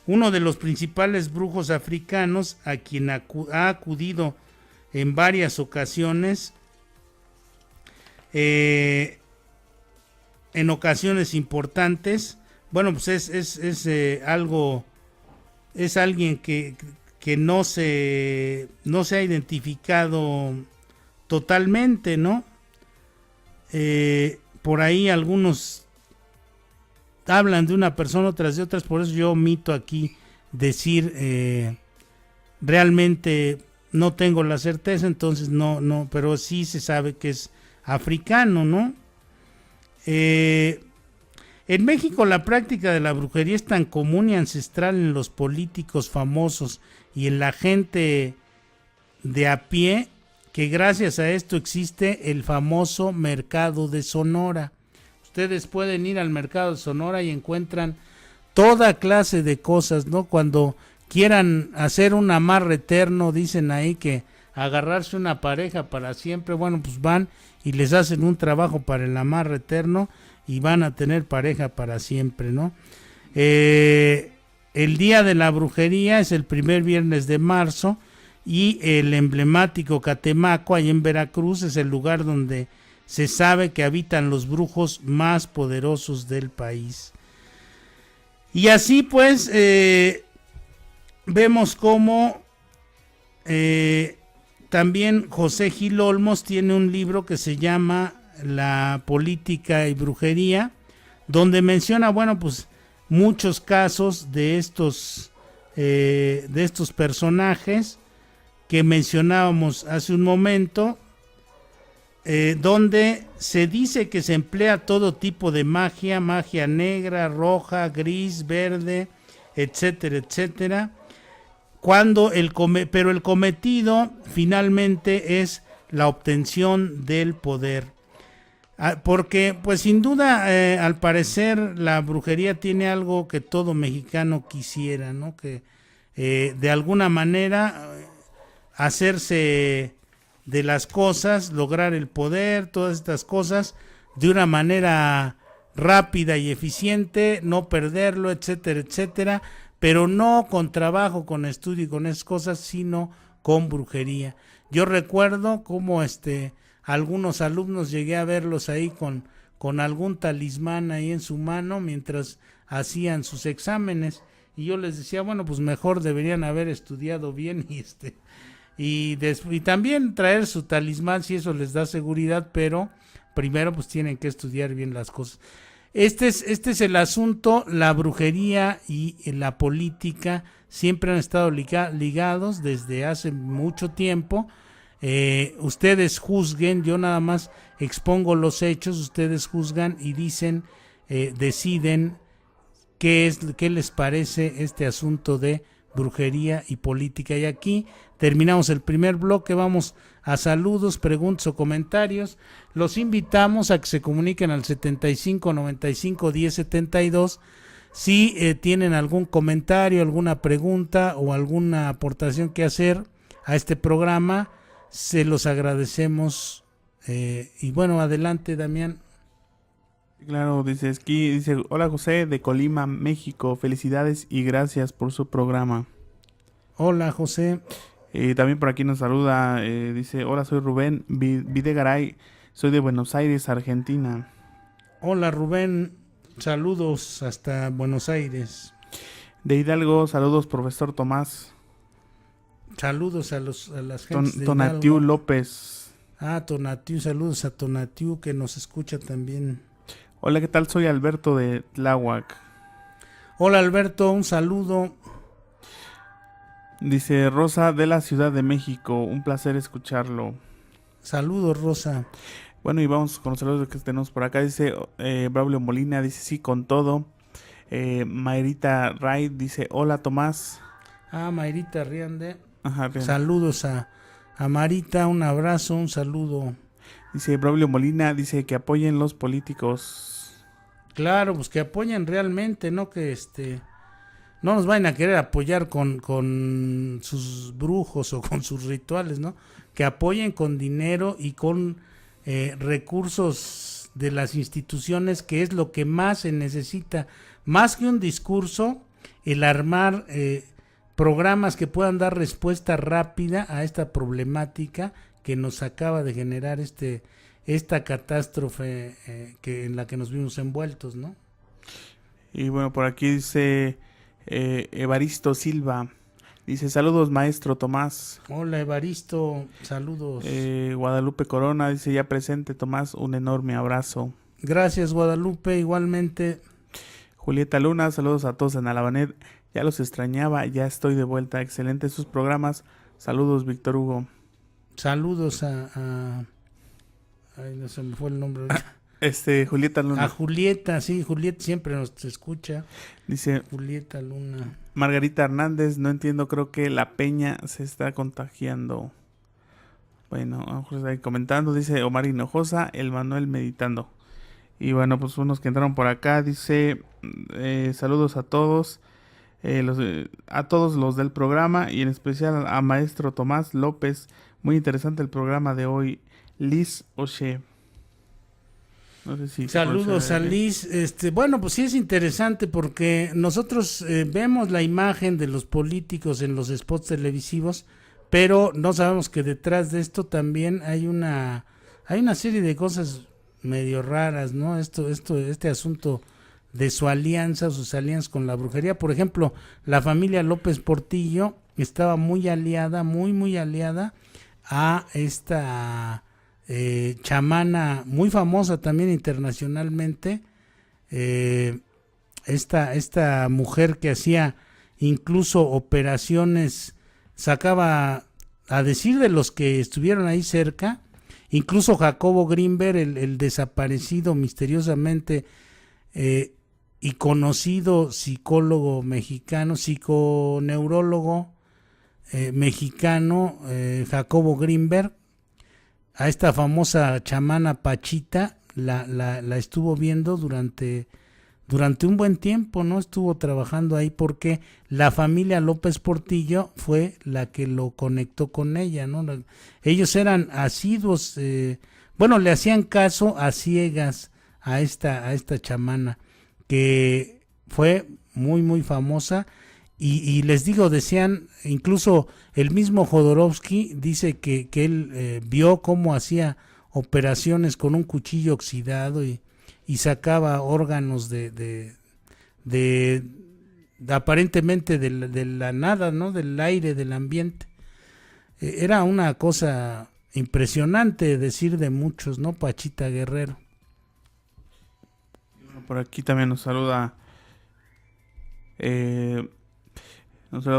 Speaker 1: Uno de los principales brujos africanos, a quien ha acudido en varias ocasiones, en ocasiones importantes, bueno, pues es alguien que no se ha identificado totalmente, ¿no? Por ahí algunos hablan de una persona, otras de otras, por eso yo omito aquí decir, realmente no tengo la certeza, entonces no, pero sí se sabe que es africano, ¿no? En México la práctica de la brujería es tan común y ancestral en los políticos famosos y en la gente de a pie, que gracias a esto existe el famoso mercado de Sonora. Ustedes pueden ir al mercado de Sonora y encuentran toda clase de cosas, ¿no? Cuando quieran hacer un amarre eterno, dicen ahí que agarrarse una pareja para siempre, bueno, pues van y les hacen un trabajo para el amarre eterno y van a tener pareja para siempre, ¿no? El día de la brujería es el primer viernes de marzo, y el emblemático Catemaco, ahí en Veracruz, es el lugar donde se sabe que habitan los brujos más poderosos del país. Y así pues vemos cómo también José Gil Olmos tiene un libro que se llama La política y brujería, donde menciona, bueno, pues muchos casos de estos personajes que mencionábamos hace un momento, donde se dice que se emplea todo tipo de magia negra, roja, gris, verde, etcétera, etcétera, pero el cometido finalmente es la obtención del poder. Porque pues sin duda al parecer la brujería tiene algo que todo mexicano quisiera, ¿no? Que de alguna manera hacerse de las cosas, lograr el poder, todas estas cosas de una manera rápida y eficiente, no perderlo, etcétera, etcétera, pero no con trabajo, con estudio y con esas cosas, sino con brujería. Yo recuerdo cómo algunos alumnos llegué a verlos ahí con algún talismán ahí en su mano mientras hacían sus exámenes, y yo les decía, bueno, pues mejor deberían haber estudiado bien y también traer su talismán si eso les da seguridad, pero primero pues tienen que estudiar bien las cosas. Este es el asunto. La brujería y la política siempre han estado ligados desde hace mucho tiempo. Ustedes juzguen, yo nada más expongo los hechos, ustedes juzgan y deciden qué les parece este asunto de brujería y política. Y aquí terminamos el primer bloque, vamos a saludos, preguntas o comentarios. Los invitamos a que se comuniquen al 75 95 10 72 si tienen algún comentario, alguna pregunta o alguna aportación que hacer a este programa. Se los agradecemos. Y bueno, adelante, Damián.
Speaker 2: Claro, dice aquí, dice, hola José de Colima, México, felicidades y gracias por su programa.
Speaker 1: Hola José.
Speaker 2: También por aquí nos saluda, dice, hola, soy Rubén Videgaray, soy de Buenos Aires, Argentina.
Speaker 1: Hola Rubén, saludos hasta Buenos Aires.
Speaker 2: De Hidalgo, saludos profesor Tomás.
Speaker 1: Saludos a las gentes de
Speaker 2: Tonatiu
Speaker 1: Hidalgo.
Speaker 2: López.
Speaker 1: Tonatiu, saludos a Tonatiu que nos escucha también.
Speaker 2: Hola, ¿qué tal? Soy Alberto de Tláhuac.
Speaker 1: Hola Alberto, un saludo.
Speaker 2: Dice Rosa de la Ciudad de México, un placer escucharlo.
Speaker 1: Saludos Rosa.
Speaker 2: Bueno, y vamos con los saludos que tenemos por acá. Dice Braulio Molina, dice sí con todo. Mayrita Ray dice hola Tomás.
Speaker 1: Mayrita Riande.
Speaker 2: Ajá, bien.
Speaker 1: Saludos a Marita, un abrazo, un saludo.
Speaker 2: Dice Braulio Molina, dice que apoyen los políticos.
Speaker 1: Claro, pues que apoyen realmente, no que no nos vayan a querer apoyar con sus brujos o con sus rituales, ¿no? Que apoyen con dinero y con recursos de las instituciones, que es lo que más se necesita, más que un discurso, el armar programas que puedan dar respuesta rápida a esta problemática que nos acaba de generar esta catástrofe en la que nos vimos envueltos, ¿no?
Speaker 2: Y bueno, por aquí dice Evaristo Silva, dice saludos maestro Tomás.
Speaker 1: Hola Evaristo, saludos.
Speaker 2: Guadalupe Corona dice ya presente Tomás, un enorme abrazo.
Speaker 1: Gracias Guadalupe, igualmente.
Speaker 2: Julieta Luna, saludos a todos en Alabanet, ya los extrañaba, ya estoy de vuelta, excelentes sus programas, saludos Víctor Hugo.
Speaker 1: Saludos a ay, no se me fue el nombre.
Speaker 2: Julieta Luna.
Speaker 1: A Julieta, sí, Julieta siempre nos escucha.
Speaker 2: Dice
Speaker 1: Julieta Luna.
Speaker 2: Margarita Hernández, no entiendo, creo que la peña se está contagiando. Bueno, a lo mejor está ahí comentando, dice Omar Hinojosa, el Manuel meditando. Y bueno, pues unos que entraron por acá, dice saludos a todos, a todos los del programa y en especial a maestro Tomás López. Muy interesante el programa de hoy. Liz O'Shea. No sé si
Speaker 1: saludos a Liz. Bueno, pues sí es interesante porque nosotros vemos la imagen de los políticos en los spots televisivos, pero no sabemos que detrás de esto también hay una serie de cosas medio raras, ¿no? Este asunto de su alianza, sus alianzas con la brujería. Por ejemplo, la familia López Portillo estaba muy aliada, muy aliada a esta chamana muy famosa también internacionalmente, esta mujer que hacía incluso operaciones, sacaba, a decir de los que estuvieron ahí cerca, incluso Jacobo Grinberg, el desaparecido misteriosamente y conocido psicólogo mexicano, psiconeurólogo mexicano, Jacobo Grinberg, a esta famosa chamana Pachita la estuvo viendo durante un buen tiempo, ¿no? Estuvo trabajando ahí porque la familia López Portillo fue la que lo conectó con ella, ¿no? Ellos eran asiduos, le hacían caso a ciegas a esta chamana, que fue muy famosa. Y les digo, decían, incluso el mismo Jodorowsky dice que él vio cómo hacía operaciones con un cuchillo oxidado y sacaba órganos de aparentemente de la nada, ¿no? Del aire, del ambiente. Era una cosa impresionante, decir de muchos, ¿no? Pachita Guerrero.
Speaker 2: Por aquí también nos saluda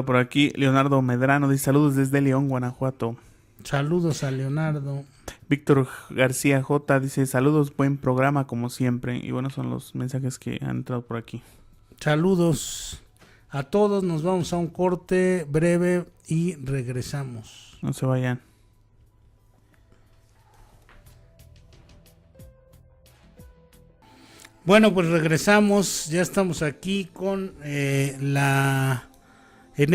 Speaker 2: por aquí Leonardo Medrano, dice saludos desde León, Guanajuato.
Speaker 1: Saludos a Leonardo.
Speaker 2: Víctor García J dice saludos, buen programa como siempre. Y bueno, son los mensajes que han entrado por aquí.
Speaker 1: Saludos a todos. Nos vamos a un corte breve y regresamos.
Speaker 2: No se vayan.
Speaker 1: Bueno, pues regresamos, ya estamos aquí con en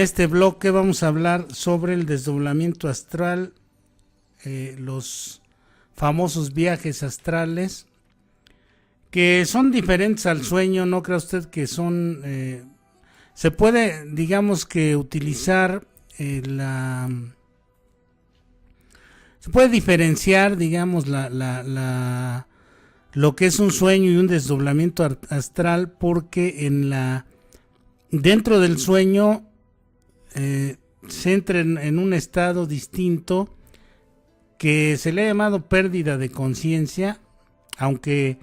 Speaker 1: este bloque vamos a hablar sobre el desdoblamiento astral, los famosos viajes astrales, que son diferentes al sueño. No crea usted que son, se puede, digamos que utilizar se puede diferenciar, digamos, lo que es un sueño y un desdoblamiento astral, porque dentro del sueño se entra en un estado distinto que se le ha llamado pérdida de conciencia, aunque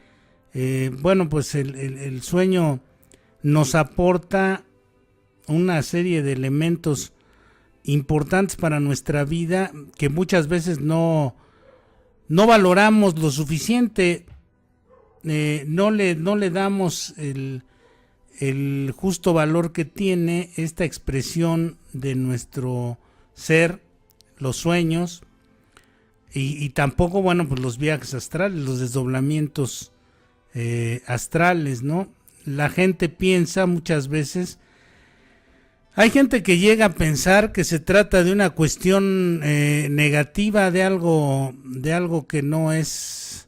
Speaker 1: bueno, pues el sueño nos aporta una serie de elementos importantes para nuestra vida que muchas veces no valoramos lo suficiente. No le damos el justo valor que tiene esta expresión de nuestro ser, los sueños, y tampoco, bueno, pues los viajes astrales, los desdoblamientos astrales, ¿no? La gente piensa muchas veces, hay gente que llega a pensar que se trata de una cuestión negativa, de algo que no es,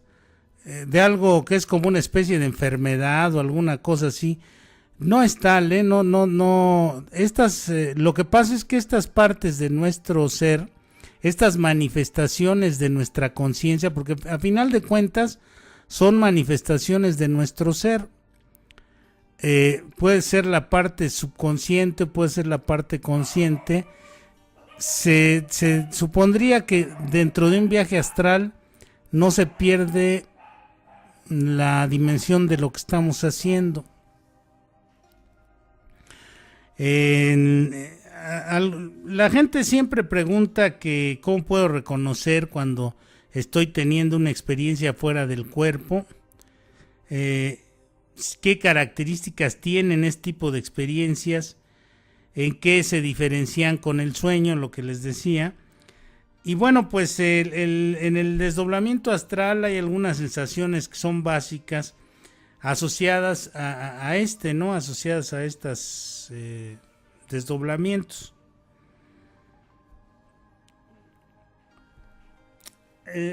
Speaker 1: de algo que es como una especie de enfermedad o alguna cosa así. No es tal, no. Lo que pasa es que estas partes de nuestro ser, estas manifestaciones de nuestra conciencia, porque a final de cuentas son manifestaciones de nuestro ser. Puede ser la parte subconsciente, puede ser la parte consciente. Se supondría que dentro de un viaje astral no se pierde la dimensión de lo que estamos haciendo. La gente siempre pregunta que cómo puedo reconocer cuando estoy teniendo una experiencia fuera del cuerpo, qué características tienen este tipo de experiencias, en qué se diferencian con el sueño, lo que les decía. Y bueno, pues en el desdoblamiento astral hay algunas sensaciones que son básicas asociadas a ¿no? Asociadas a estas desdoblamientos.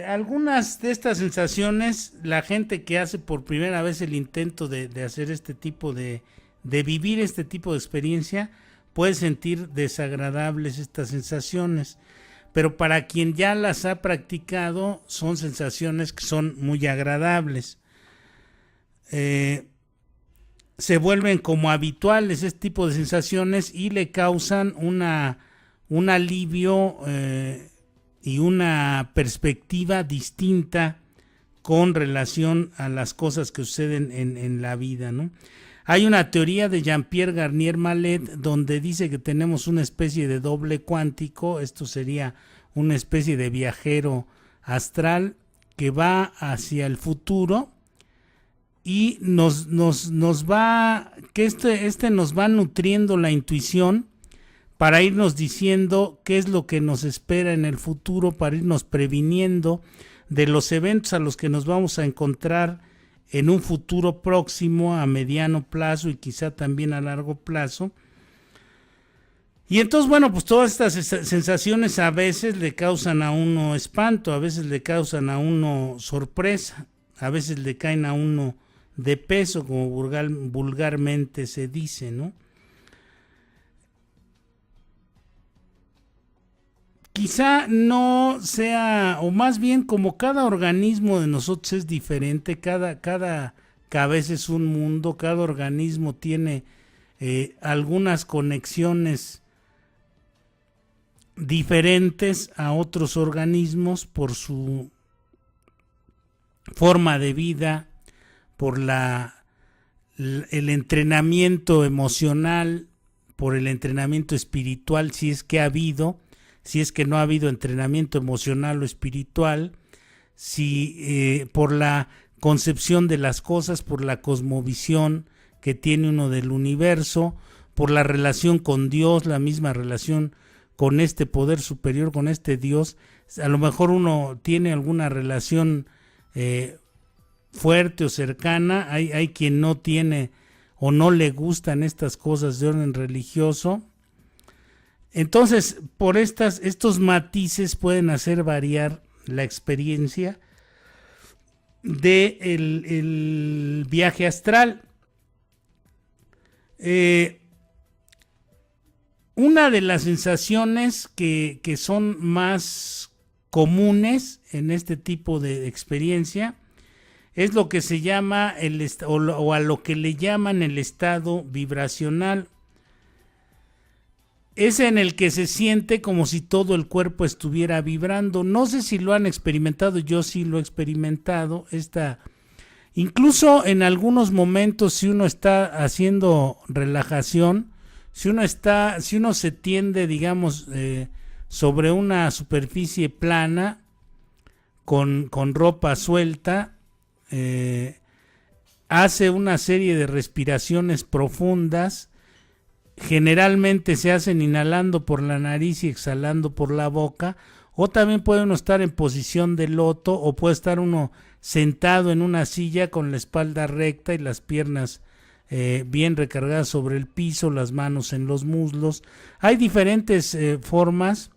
Speaker 1: Algunas de estas sensaciones, la gente que hace por primera vez el intento de hacer este tipo de vivir este tipo de experiencia, puede sentir desagradables estas sensaciones, pero para quien ya las ha practicado son sensaciones que son muy agradables. Se vuelven como habituales este tipo de sensaciones y le causan un alivio y una perspectiva distinta con relación a las cosas que suceden en la vida, ¿no? Hay una teoría de Jean-Pierre Garnier Mallet donde dice que tenemos una especie de doble cuántico. Esto sería una especie de viajero astral que va hacia el futuro y nos va nutriendo la intuición para irnos diciendo qué es lo que nos espera en el futuro, para irnos previniendo de los eventos a los que nos vamos a encontrar en un futuro próximo, a mediano plazo y quizá también a largo plazo. Y entonces, bueno, pues todas estas sensaciones a veces le causan a uno espanto, a veces le causan a uno sorpresa, a veces le caen a uno de peso, como vulgarmente se dice, ¿no? Quizá no sea, o más bien como cada organismo de nosotros es diferente, cada cabeza es un mundo, cada organismo tiene algunas conexiones diferentes a otros organismos por su forma de vida, por el entrenamiento emocional, por el entrenamiento espiritual, si es que ha habido. Si es que no ha habido entrenamiento emocional o espiritual, si por la concepción de las cosas, por la cosmovisión que tiene uno del universo, por la relación con Dios, la misma relación con este poder superior, con este Dios. A lo mejor uno tiene alguna relación fuerte o cercana, hay quien no tiene o no le gustan estas cosas de orden religioso. Entonces, por estos matices pueden hacer variar la experiencia de el viaje astral. Una de las sensaciones que son más comunes en este tipo de experiencia es lo que se llama o a lo que le llaman el estado vibracional. Es en el que se siente como si todo el cuerpo estuviera vibrando. No sé si lo han experimentado, yo sí lo he experimentado. Incluso en algunos momentos, si uno está haciendo relajación, si uno se tiende, digamos, sobre una superficie plana, con ropa suelta, hace una serie de respiraciones profundas. Generalmente se hacen inhalando por la nariz y exhalando por la boca, o también puede uno estar en posición de loto, o puede estar uno sentado en una silla con la espalda recta y las piernas bien recargadas sobre el piso, las manos en los muslos. Hay diferentes formas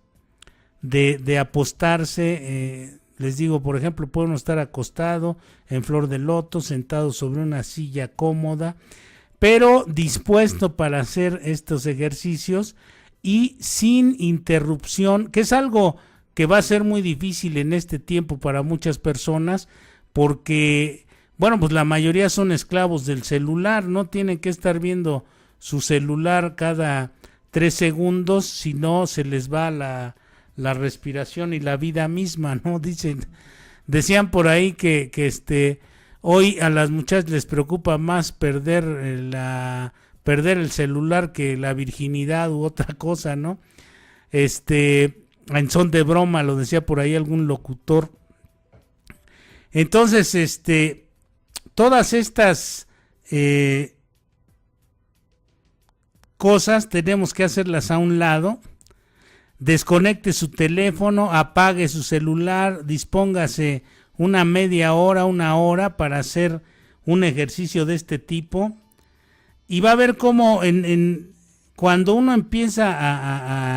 Speaker 1: de apostarse. Les digo, por ejemplo, puede uno estar acostado en flor de loto, sentado sobre una silla cómoda, pero dispuesto para hacer estos ejercicios y sin interrupción, que es algo que va a ser muy difícil en este tiempo para muchas personas, porque, bueno, pues la mayoría son esclavos del celular, no tienen que estar viendo su celular cada 3 segundos, si no se les va la respiración y la vida misma, ¿no? Decían por ahí que hoy a las muchachas les preocupa más perder el celular que la virginidad u otra cosa, ¿no? En son de broma, lo decía por ahí algún locutor. Entonces, todas estas cosas tenemos que hacerlas a un lado. Desconecte su teléfono, apague su celular, dispóngase una media hora, 1 hora para hacer un ejercicio de este tipo, y va a ver cómo cuando uno empieza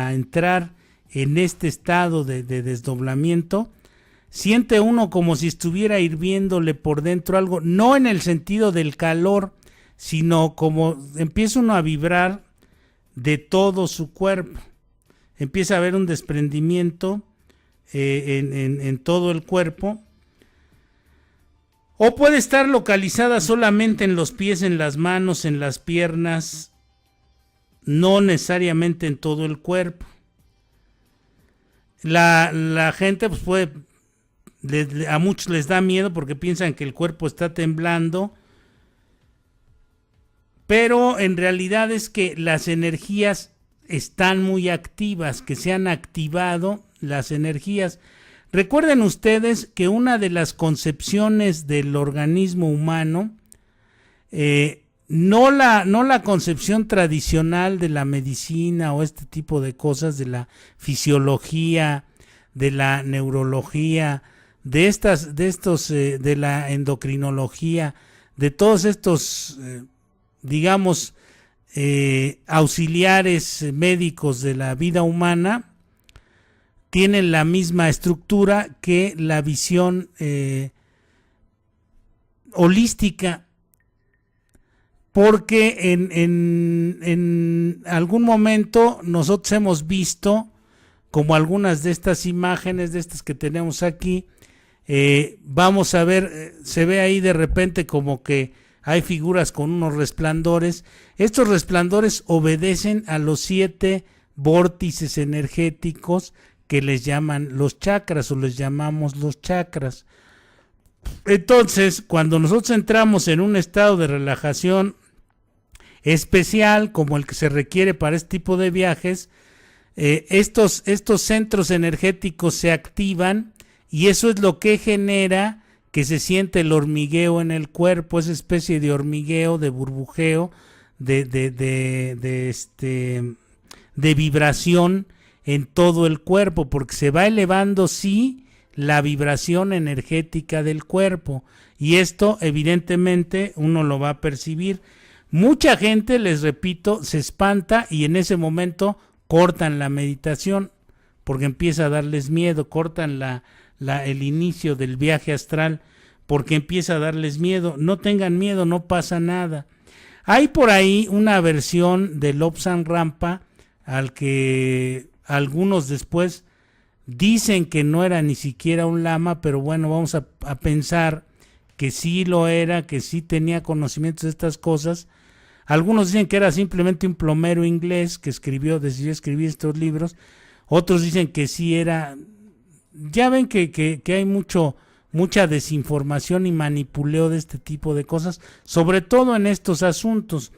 Speaker 1: a entrar en este estado de desdoblamiento, siente uno como si estuviera hirviéndole por dentro algo, no en el sentido del calor, sino como empieza uno a vibrar de todo su cuerpo. Empieza a haber un desprendimiento en todo el cuerpo. O puede estar localizada solamente en los pies, en las manos, en las piernas, no necesariamente en todo el cuerpo. La gente pues a muchos les da miedo porque piensan que el cuerpo está temblando, pero en realidad es que las energías están muy activas, que se han activado las energías. Recuerden ustedes que una de las concepciones del organismo humano, no la concepción tradicional de la medicina o este tipo de cosas, de la fisiología, de la neurología, de la endocrinología, de todos estos, digamos, auxiliares médicos de la vida humana, tienen la misma estructura que la visión holística, porque en algún momento nosotros hemos visto, como algunas de estas imágenes, de estas que tenemos aquí, vamos a ver, se ve ahí de repente como que hay figuras con unos resplandores. Estos resplandores obedecen a los 7 vórtices energéticos que les llaman los chakras, o les llamamos los chakras. Entonces, cuando nosotros entramos en un estado de relajación especial, como el que se requiere para este tipo de viajes, estos centros energéticos se activan, y eso es lo que genera que se siente el hormigueo en el cuerpo, esa especie de hormigueo, de burbujeo, de vibración en todo el cuerpo, porque se va elevando sí la vibración energética del cuerpo, y esto evidentemente uno lo va a percibir. Mucha gente, les repito, se espanta y en ese momento cortan la meditación porque empieza a darles miedo, cortan el inicio del viaje astral porque empieza a darles miedo. No tengan miedo, no pasa nada. Hay por ahí una versión de Lobsang Rampa al que algunos después dicen que no era ni siquiera un lama, pero bueno, vamos a pensar que sí lo era, que sí tenía conocimientos de estas cosas. Algunos dicen que era simplemente un plomero inglés que decidió escribir estos libros. Otros dicen que sí era. Ya ven que hay mucha desinformación y manipuleo de este tipo de cosas, sobre todo en estos asuntos.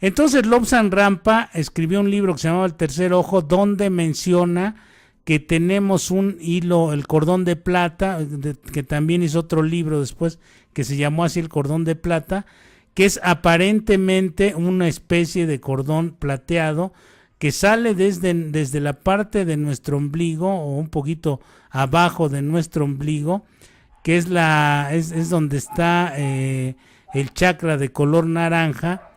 Speaker 1: Entonces Lobsang Rampa escribió un libro que se llamaba El Tercer Ojo, donde menciona que tenemos un hilo, el cordón de plata, que también hizo otro libro después que se llamó así El Cordón de Plata, que es aparentemente una especie de cordón plateado que sale desde la parte de nuestro ombligo o un poquito abajo de nuestro ombligo, que es donde está el chakra de color naranja,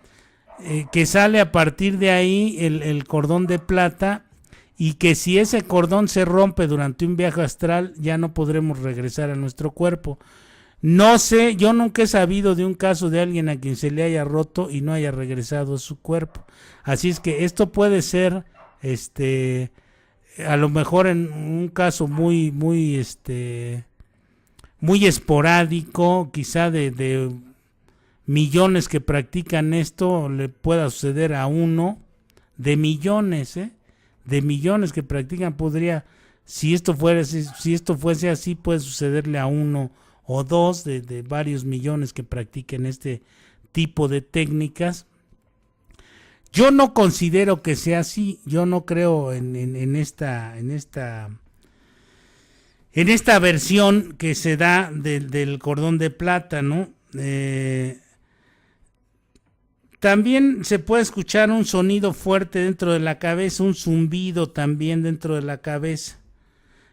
Speaker 1: que sale a partir de ahí el cordón de plata, y que si ese cordón se rompe durante un viaje astral ya no podremos regresar a nuestro cuerpo. No sé, yo nunca he sabido de un caso de alguien a quien se le haya roto y no haya regresado a su cuerpo. Así es que esto puede ser a lo mejor en un caso muy esporádico, quizá de millones que practican esto, le pueda suceder a uno de millones, de millones que practican. Podría, si esto fuese así, puede sucederle a uno o dos de varios millones que practiquen este tipo de técnicas. Yo no considero que sea así. Yo no creo en esta versión que se da del cordón de plata, ¿no? También se puede escuchar un sonido fuerte dentro de la cabeza, un zumbido también dentro de la cabeza.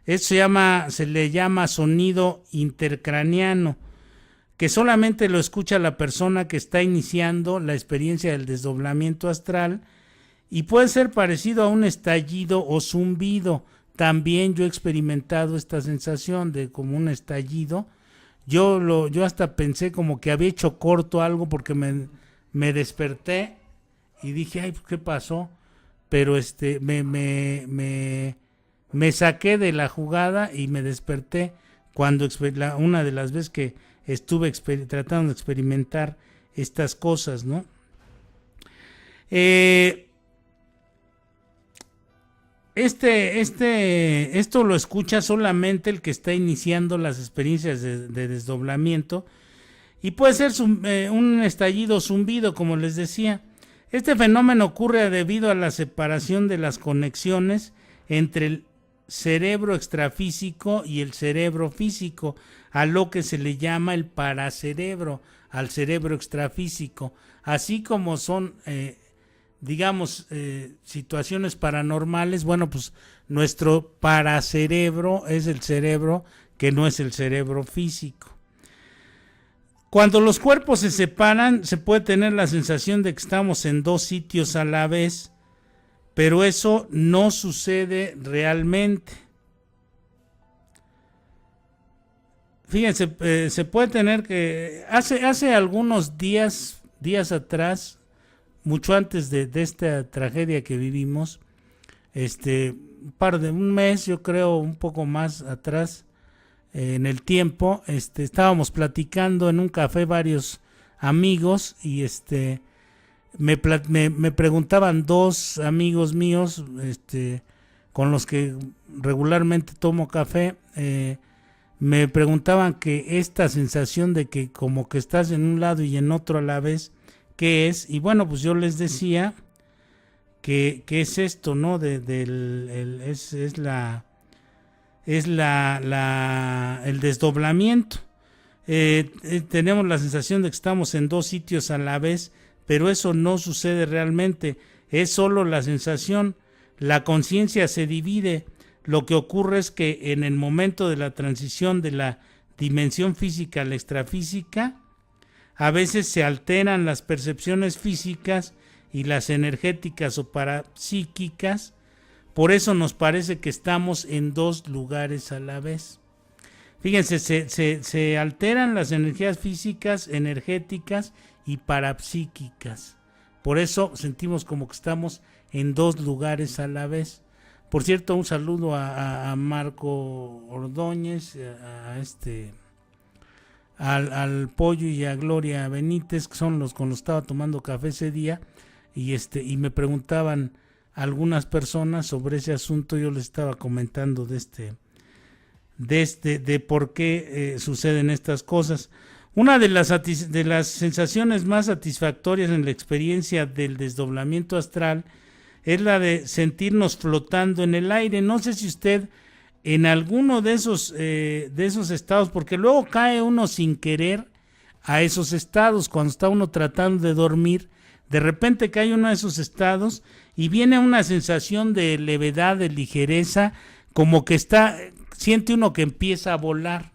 Speaker 1: Esto se le llama sonido intercraneano, que solamente lo escucha la persona que está iniciando la experiencia del desdoblamiento astral, y puede ser parecido a un estallido o zumbido. También yo he experimentado esta sensación de como un estallido. Yo hasta pensé como que había hecho corto algo, porque me desperté y dije, ay, ¿qué pasó? Pero me saqué de la jugada y me desperté cuando una de las veces que estuve tratando de experimentar estas cosas, ¿no? Esto lo escucha solamente el que está iniciando las experiencias de desdoblamiento, y puede ser un estallido zumbido, como les decía. Este fenómeno ocurre debido a la separación de las conexiones entre el cerebro extrafísico y el cerebro físico, a lo que se le llama el paracerebro, al cerebro extrafísico. Así como son, situaciones paranormales, bueno, pues nuestro paracerebro es el cerebro que no es el cerebro físico. Cuando los cuerpos se separan, se puede tener la sensación de que estamos en dos sitios a la vez, pero eso no sucede realmente. Fíjense, se puede tener que... Hace algunos días atrás, mucho antes de esta tragedia que vivimos, un mes, yo creo, un poco más atrás, en el tiempo, estábamos platicando en un café varios amigos, y me preguntaban dos amigos míos, con los que regularmente tomo café, me preguntaban que esta sensación de que como que estás en un lado y en otro a la vez, ¿qué es? Y bueno, pues yo les decía que es esto, ¿no? Es el desdoblamiento. Tenemos la sensación de que estamos en dos sitios a la vez pero eso no sucede realmente, es solo la sensación. La conciencia se divide. Lo que ocurre es que en el momento de la transición de la dimensión física a la extrafísica, a veces se alteran las percepciones físicas y las energéticas o parapsíquicas. Por eso nos parece que estamos en dos lugares a la vez. Fíjense, se alteran las energías físicas, energéticas y parapsíquicas. Por eso sentimos como que estamos en dos lugares a la vez. Por cierto, un saludo a Marco Ordóñez, al Pollo y a Gloria Benítez, que son los con los que estaba tomando café ese día, y me preguntaban algunas personas sobre ese asunto. Yo les estaba comentando de por qué suceden estas cosas. Una de las sensaciones más satisfactorias en la experiencia del desdoblamiento astral es la de sentirnos flotando en el aire. No sé si usted en alguno de esos estados, porque luego cae uno sin querer a esos estados, cuando está uno tratando de dormir, de repente cae uno a esos estados y viene una sensación de levedad, de ligereza, como que siente uno que empieza a volar.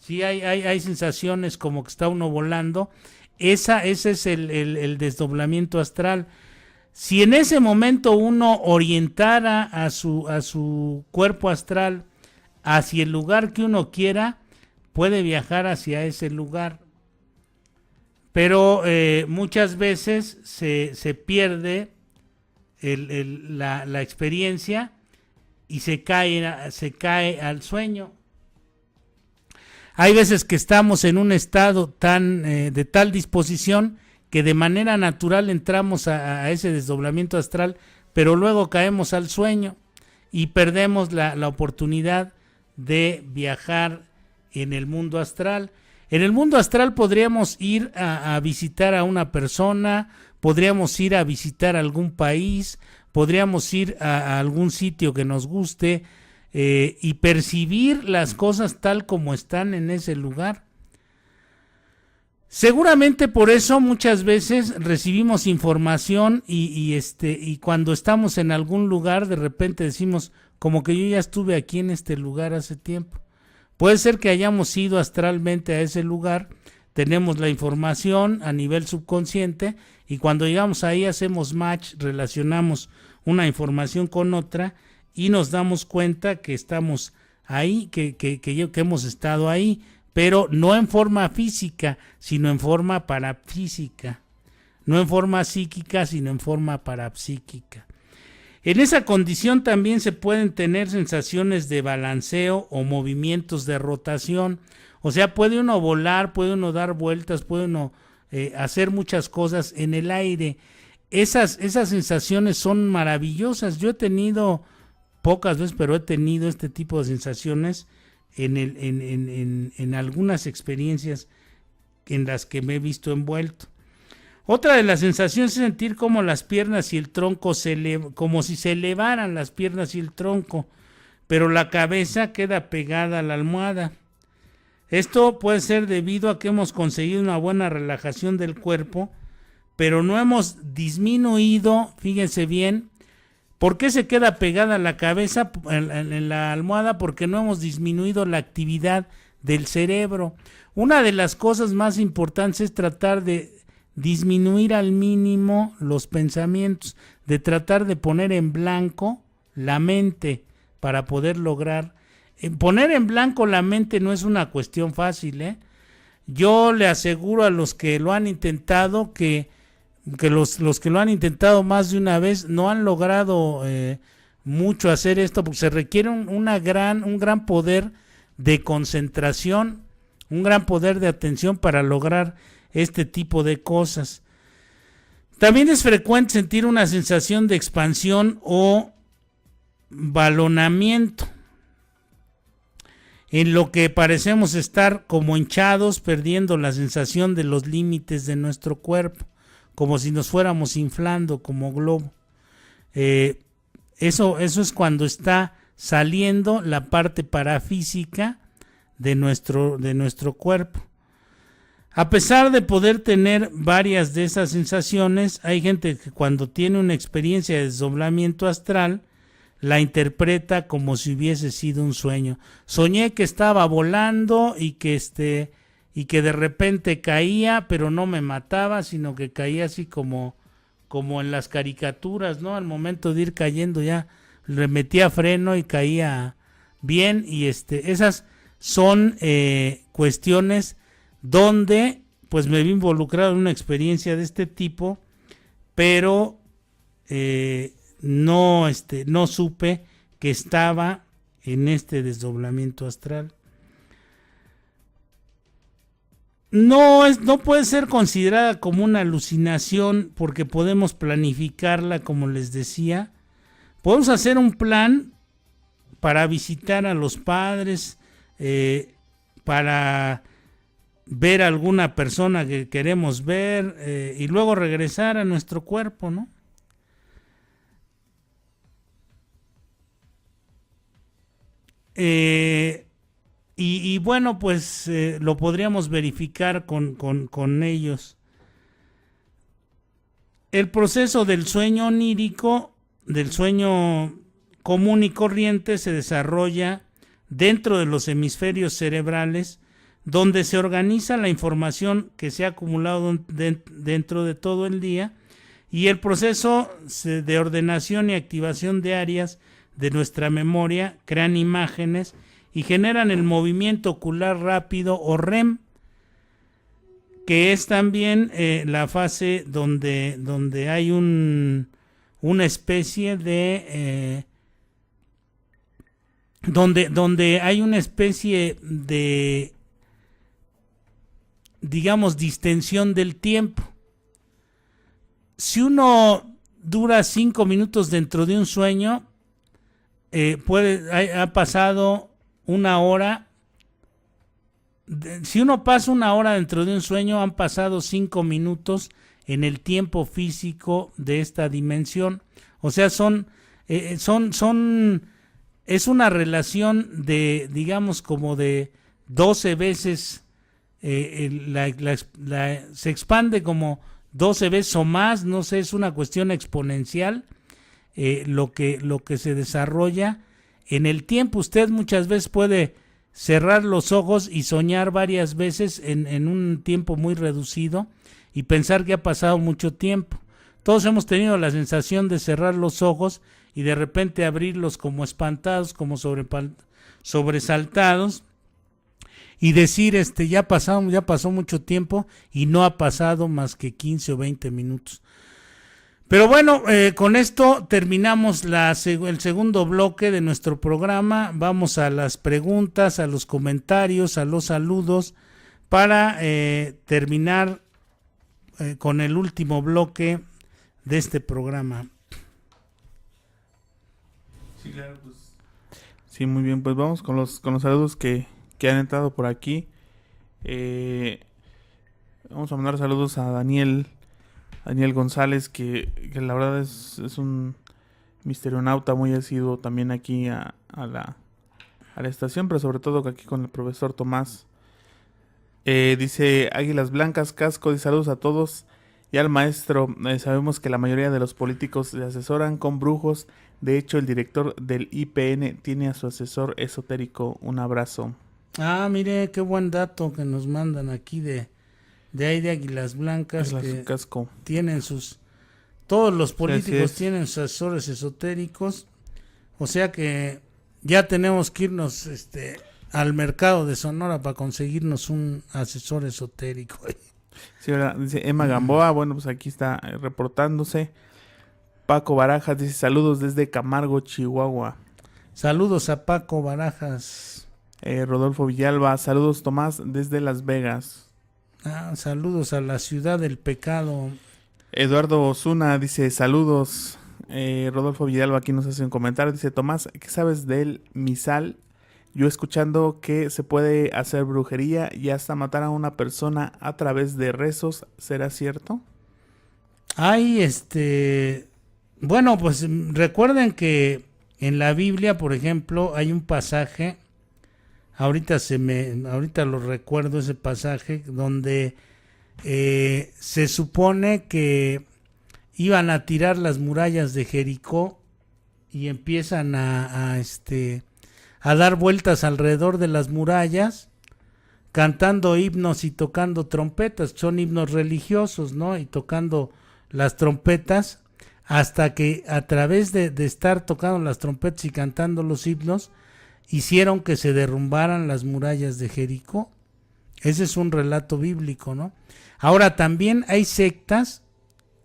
Speaker 1: Sí, hay sensaciones como que está uno volando. Ese es el desdoblamiento astral. Si en ese momento uno orientara a su cuerpo astral hacia el lugar que uno quiera, puede viajar hacia ese lugar. Pero muchas veces se pierde la experiencia y se cae al sueño. Hay veces que estamos en un estado de tal disposición que de manera natural entramos a ese desdoblamiento astral, pero luego caemos al sueño y perdemos la oportunidad de viajar en el mundo astral. En el mundo astral podríamos ir a visitar a una persona, podríamos ir a visitar algún país, podríamos ir a algún sitio que nos guste y percibir las cosas tal como están en ese lugar. Seguramente por eso muchas veces recibimos información y cuando estamos en algún lugar de repente decimos como que yo ya estuve aquí en este lugar hace tiempo. Puede ser que hayamos ido astralmente a ese lugar, tenemos la información a nivel subconsciente y cuando llegamos ahí hacemos match, relacionamos una información con otra y nos damos cuenta que estamos ahí, que hemos estado ahí, pero no en forma física, sino en forma parapsíquica, no en forma psíquica, sino en forma parapsíquica. En esa condición también se pueden tener sensaciones de balanceo o movimientos de rotación, o sea, puede uno volar, puede uno dar vueltas, puede uno hacer muchas cosas en el aire. Esas sensaciones son maravillosas. Yo he tenido, pocas veces, pero he tenido este tipo de sensaciones en algunas experiencias en las que me he visto envuelto. Otra de las sensaciones es sentir como las piernas y el tronco como si se elevaran las piernas y el tronco, pero la cabeza queda pegada a la almohada. Esto puede ser debido a que hemos conseguido una buena relajación del cuerpo, pero no hemos disminuido, fíjense bien. ¿Por qué se queda pegada la cabeza en la almohada? Porque no hemos disminuido la actividad del cerebro. Una de las cosas más importantes es tratar de disminuir al mínimo los pensamientos, de tratar de poner en blanco la mente para poder lograr. Poner en blanco la mente no es una cuestión fácil, ¿eh? Yo le aseguro a los que lo han intentado que los que lo han intentado más de una vez no han logrado mucho hacer esto, porque se requiere un gran poder de concentración, un gran poder de atención para lograr este tipo de cosas. También es frecuente sentir una sensación de expansión o balonamiento, en lo que parecemos estar como hinchados, perdiendo la sensación de los límites de nuestro cuerpo, como si nos fuéramos inflando como globo. Eso es cuando está saliendo la parte parafísica de nuestro cuerpo. A pesar de poder tener varias de esas sensaciones, hay gente que cuando tiene una experiencia de desdoblamiento astral, la interpreta como si hubiese sido un sueño. Soñé que estaba volando y que de repente caía, pero no me mataba, sino que caía así como en las caricaturas, ¿no? Al momento de ir cayendo ya le metía freno y caía bien, y esas son cuestiones donde pues me vi involucrado en una experiencia de este tipo, pero no supe que estaba en este desdoblamiento astral. No puede ser considerada como una alucinación porque podemos planificarla, como les decía. Podemos hacer un plan para visitar a los padres, para ver a alguna persona que queremos ver, y luego regresar a nuestro cuerpo, ¿no? Y bueno, pues lo podríamos verificar con ellos. El proceso del sueño onírico, del sueño común y corriente, se desarrolla dentro de los hemisferios cerebrales, donde se organiza la información que se ha acumulado dentro de todo el día, y el proceso de ordenación y activación de áreas de nuestra memoria crean imágenes y generan el movimiento ocular rápido o REM, que es también la fase donde hay una especie de donde hay una especie de, digamos, distensión del tiempo. Si uno dura 5 minutos dentro de un sueño, ha pasado una hora. Si uno pasa una hora dentro de un sueño, han pasado 5 minutos en el tiempo físico de esta dimensión. O sea, es una relación de, digamos, como de 12 veces, se expande como 12 veces o más, no sé, es una cuestión exponencial, lo que se desarrolla en el tiempo. Usted muchas veces puede cerrar los ojos y soñar varias veces en un tiempo muy reducido y pensar que ha pasado mucho tiempo. Todos hemos tenido la sensación de cerrar los ojos y de repente abrirlos como espantados, como sobresaltados, y decir, ya pasó mucho tiempo, y no ha pasado más que 15 o 20 minutos. Pero bueno, con esto terminamos el segundo bloque de nuestro programa. Vamos a las preguntas, a los comentarios, a los saludos, para terminar con el último bloque de este programa.
Speaker 2: Sí, claro, pues. Sí, muy bien, pues vamos con los saludos que han entrado por aquí. Vamos a mandar saludos a Daniel González, que la verdad es un misterionauta muy asiduo también aquí a la estación, pero sobre todo aquí con el profesor Tomás. Dice Águilas Blancas Casco, y saludos a todos y al maestro. Sabemos que la mayoría de los políticos se asesoran con brujos. De hecho, el director del IPN tiene a su asesor esotérico. Un abrazo.
Speaker 1: Ah, mire, qué buen dato que nos mandan aquí de ahí de Águilas Blancas, que
Speaker 2: Casco.
Speaker 1: Tienen todos los políticos tienen sus asesores esotéricos. O sea que ya tenemos que irnos al mercado de Sonora para conseguirnos un asesor esotérico.
Speaker 2: Sí, ¿verdad? Dice Emma Gamboa, bueno, pues aquí está reportándose. Paco Barajas dice saludos desde Camargo, Chihuahua.
Speaker 1: Saludos a Paco Barajas.
Speaker 2: Rodolfo Villalba, saludos Tomás desde Las Vegas.
Speaker 1: Saludos a la ciudad del pecado.
Speaker 2: Eduardo Osuna dice saludos. Rodolfo Villalba aquí nos hace un comentario, dice Tomás, ¿qué sabes del misal? Yo escuchando que se puede hacer brujería y hasta matar a una persona a través de rezos, ¿será cierto?
Speaker 1: Bueno, pues recuerden que en la Biblia, por ejemplo, hay un pasaje ahorita lo recuerdo ese pasaje donde se supone que iban a tirar las murallas de Jericó y empiezan a dar vueltas alrededor de las murallas, cantando himnos y tocando trompetas. Son himnos religiosos, ¿no? Y tocando las trompetas, hasta que a través de estar tocando las trompetas y cantando los himnos, hicieron que se derrumbaran las murallas de Jericó. Ese es un relato bíblico, ¿no? Ahora también hay sectas,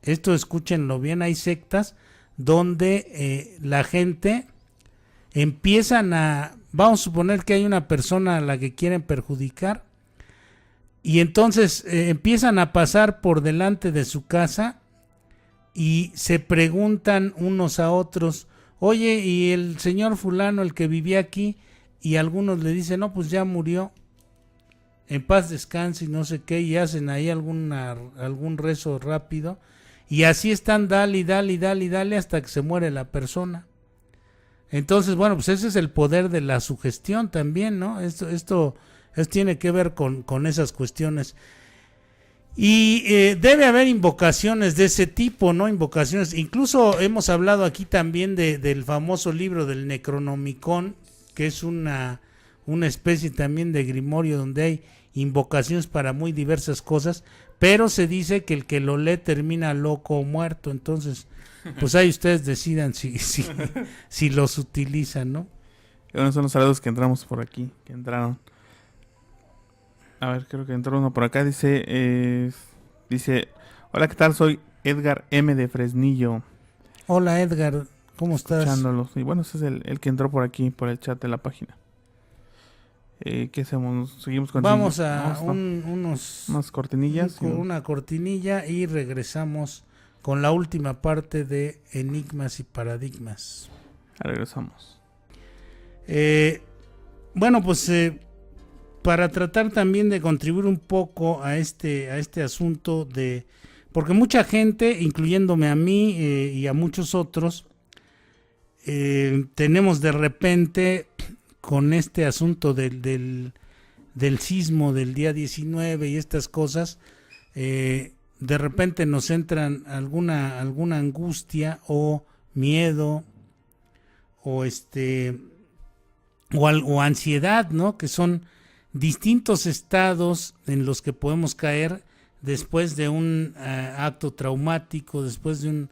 Speaker 1: esto escúchenlo bien, hay sectas donde la gente vamos a suponer que hay una persona a la que quieren perjudicar, y entonces empiezan a pasar por delante de su casa y se preguntan unos a otros, oye, ¿y el señor fulano, el que vivía aquí? Y algunos le dicen, no, pues ya murió, en paz descanse y no sé qué, y hacen ahí algún rezo rápido, y así están dale hasta que se muere la persona. Entonces, bueno, pues ese es el poder de la sugestión también, ¿no? Esto tiene que ver con esas cuestiones. Y debe haber invocaciones de ese tipo, ¿no? Invocaciones, incluso hemos hablado aquí también del famoso libro del Necronomicon, que es una especie también de grimorio donde hay invocaciones para muy diversas cosas, pero se dice que el que lo lee termina loco o muerto. Entonces, pues ahí ustedes decidan si los utilizan, ¿no?
Speaker 2: Bueno, son los saludos que entramos por aquí, que entraron. A ver, creo que entró uno por acá. Dice, hola, ¿qué tal? Soy Edgar M. de Fresnillo.
Speaker 1: Hola, Edgar, ¿cómo estás?
Speaker 2: Escuchándolos. Y bueno, ese es el que entró por aquí, por el chat de la página. ¿Qué hacemos? ¿Seguimos con
Speaker 1: Vamos a unas
Speaker 2: cortinillas?
Speaker 1: Una cortinilla y regresamos con la última parte de Enigmas y Paradigmas.
Speaker 2: Regresamos.
Speaker 1: Bueno, pues para tratar también de contribuir un poco a este asunto porque mucha gente, incluyéndome a mí y a muchos otros, tenemos de repente con este asunto del sismo del día 19 y estas cosas, de repente nos entran alguna angustia o miedo o ansiedad, ¿no? Que son distintos estados en los que podemos caer después de un acto traumático, después de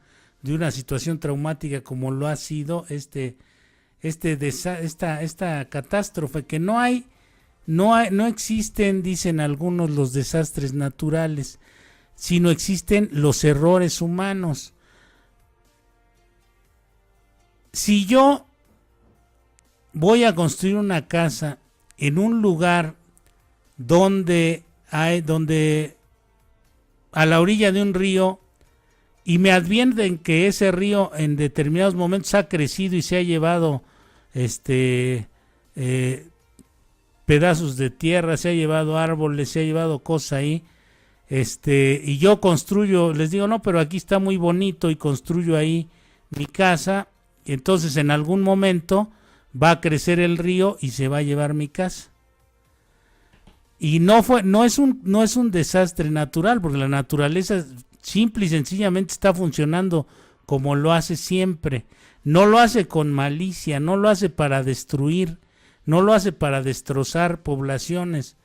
Speaker 1: una situación traumática como lo ha sido esta catástrofe, que no existen, dicen algunos, los desastres naturales, sino existen los errores humanos. Si yo voy a construir una casa en un lugar donde a la orilla de un río, y me advierten que ese río en determinados momentos ha crecido y se ha llevado pedazos de tierra, se ha llevado árboles, se ha llevado cosas ahí, y yo construyo, les digo, no, pero aquí está muy bonito, y construyo ahí mi casa, y entonces en algún momento va a crecer el río y se va a llevar mi casa. Y no es un desastre natural, porque la naturaleza simple y sencillamente está funcionando como lo hace siempre. No lo hace con malicia, no lo hace para destruir, no lo hace para destrozar poblaciones,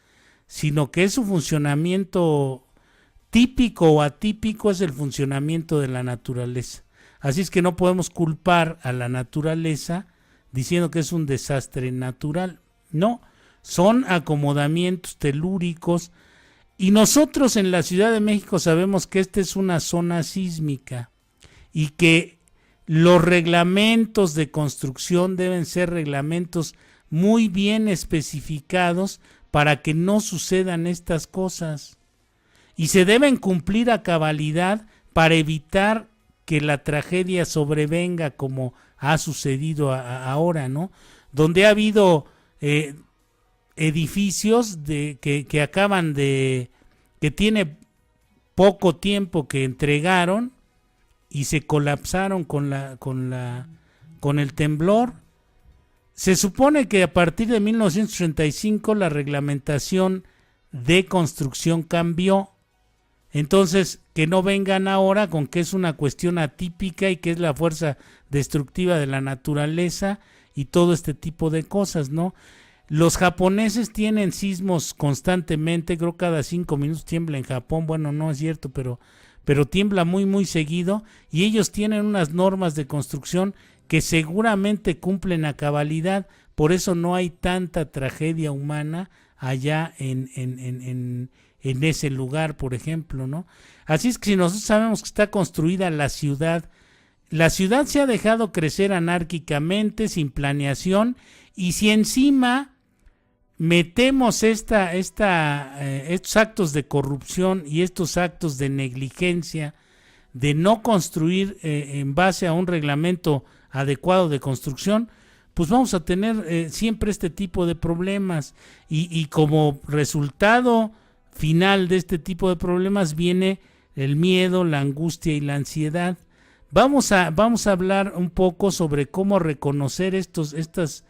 Speaker 1: sino que es su funcionamiento típico o atípico, es el funcionamiento de la naturaleza. Así es que no podemos culpar a la naturaleza diciendo que es un desastre natural. No, son acomodamientos telúricos, y nosotros en la Ciudad de México sabemos que esta es una zona sísmica y que los reglamentos de construcción deben ser reglamentos muy bien especificados para que no sucedan estas cosas, y se deben cumplir a cabalidad para evitar que la tragedia sobrevenga como ha sucedido ahora, ¿no? Donde ha habido edificios que acaban que tiene poco tiempo que entregaron y se colapsaron con el temblor, Se supone que a partir de 1935 la reglamentación de construcción cambió. Entonces, que no vengan ahora con que es una cuestión atípica y que es la fuerza destructiva de la naturaleza y todo este tipo de cosas, ¿no? Los japoneses tienen sismos constantemente, creo cada 5 minutos tiembla en Japón. Bueno, no es cierto, pero tiembla muy muy seguido, y ellos tienen unas normas de construcción que seguramente cumplen a cabalidad. Por eso no hay tanta tragedia humana allá en ese lugar, por ejemplo, ¿no? Así es que si nosotros sabemos que está construida la ciudad se ha dejado crecer anárquicamente, sin planeación, y si encima metemos estos actos de corrupción y estos actos de negligencia, de no construir en base a un reglamento adecuado de construcción, pues vamos a tener siempre este tipo de problemas, y como resultado final de este tipo de problemas viene el miedo, la angustia y la ansiedad. Vamos a hablar un poco sobre cómo reconocer estas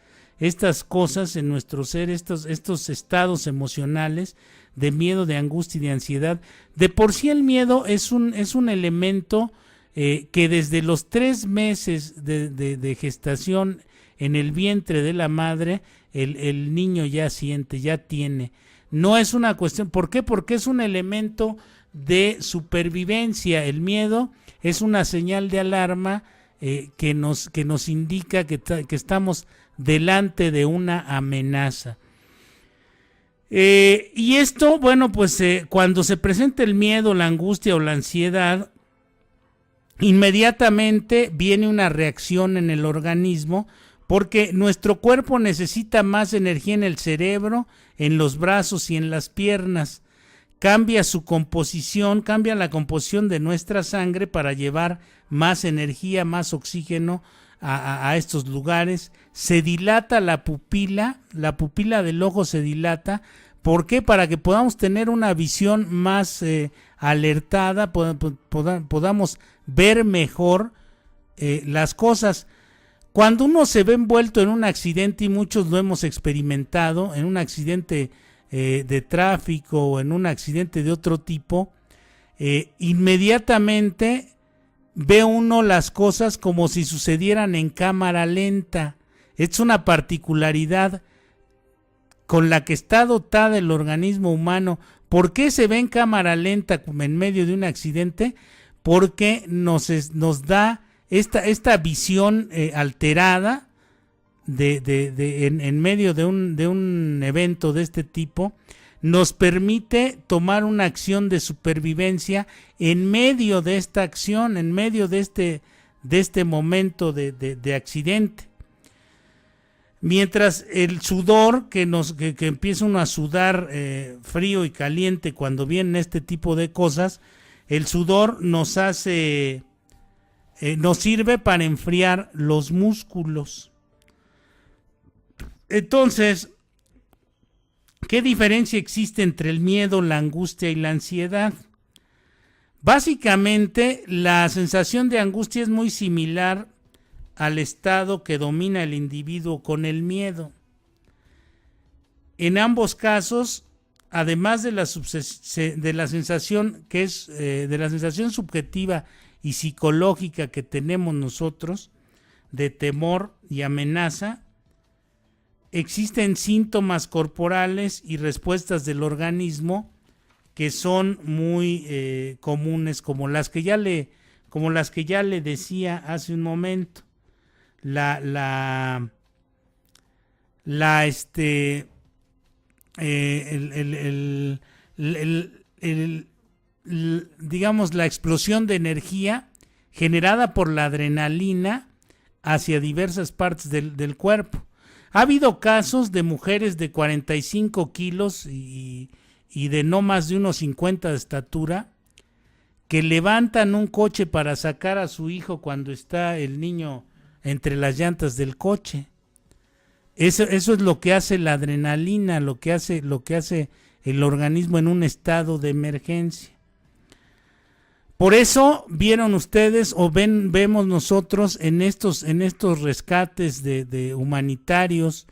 Speaker 1: cosas en nuestro ser, estos estados emocionales de miedo, de angustia y de ansiedad. De por sí el miedo es un elemento que desde los 3 meses de gestación en el vientre de la madre, el niño ya siente, ya tiene. No es una cuestión, ¿por qué? Porque es un elemento de supervivencia. El miedo es una señal de alarma que nos indica que estamos delante de una amenaza. Y esto, bueno, pues cuando se presenta el miedo, la angustia o la ansiedad, inmediatamente viene una reacción en el organismo, porque nuestro cuerpo necesita más energía en el cerebro, en los brazos y en las piernas. Cambia su composición, cambia la composición de nuestra sangre para llevar más energía, más oxígeno a estos lugares. Se dilata la pupila del ojo se dilata. ¿Por qué? Para que podamos tener una visión más alertada, podamos ver mejor las cosas. Cuando uno se ve envuelto en un accidente, y muchos lo hemos experimentado, en un accidente de tráfico o en un accidente de otro tipo, inmediatamente ve uno las cosas como si sucedieran en cámara lenta. Es una particularidad con la que está dotada el organismo humano. ¿Por qué se ve en cámara lenta en medio de un accidente? Porque nos da esta visión alterada en medio de un evento de este tipo. Nos permite tomar una acción de supervivencia en medio de esta acción, en medio de este momento de accidente. Mientras el sudor que empieza uno a sudar frío y caliente cuando vienen este tipo de cosas, el sudor nos sirve para enfriar los músculos. Entonces, ¿qué diferencia existe entre el miedo, la angustia y la ansiedad? Básicamente, la sensación de angustia es muy similar al estado que domina el individuo con el miedo. En ambos casos, además de la sensación que es de la sensación subjetiva y psicológica que tenemos nosotros de temor y amenaza, existen síntomas corporales y respuestas del organismo que son muy comunes, como las que ya le decía hace un momento. Digamos, la explosión de energía generada por la adrenalina hacia diversas partes del cuerpo. Ha habido casos de mujeres de 45 kilos y de no más de unos 50 de estatura que levantan un coche para sacar a su hijo cuando está el niño entre las llantas del coche. Eso es lo que hace la adrenalina, lo que hace el organismo en un estado de emergencia. Por eso vieron ustedes o vemos nosotros en estos rescates de humanitarios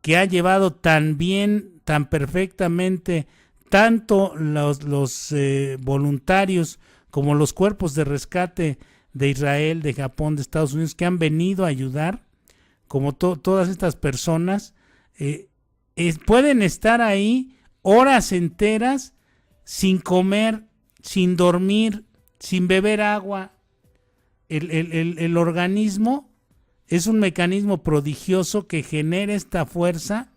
Speaker 1: que ha llevado tan bien, tan perfectamente, tanto los voluntarios como los cuerpos de rescate de Israel, de Japón, de Estados Unidos, que han venido a ayudar, como todas estas personas, pueden estar ahí horas enteras sin comer, sin dormir, sin beber agua. El organismo es un mecanismo prodigioso que genera esta fuerza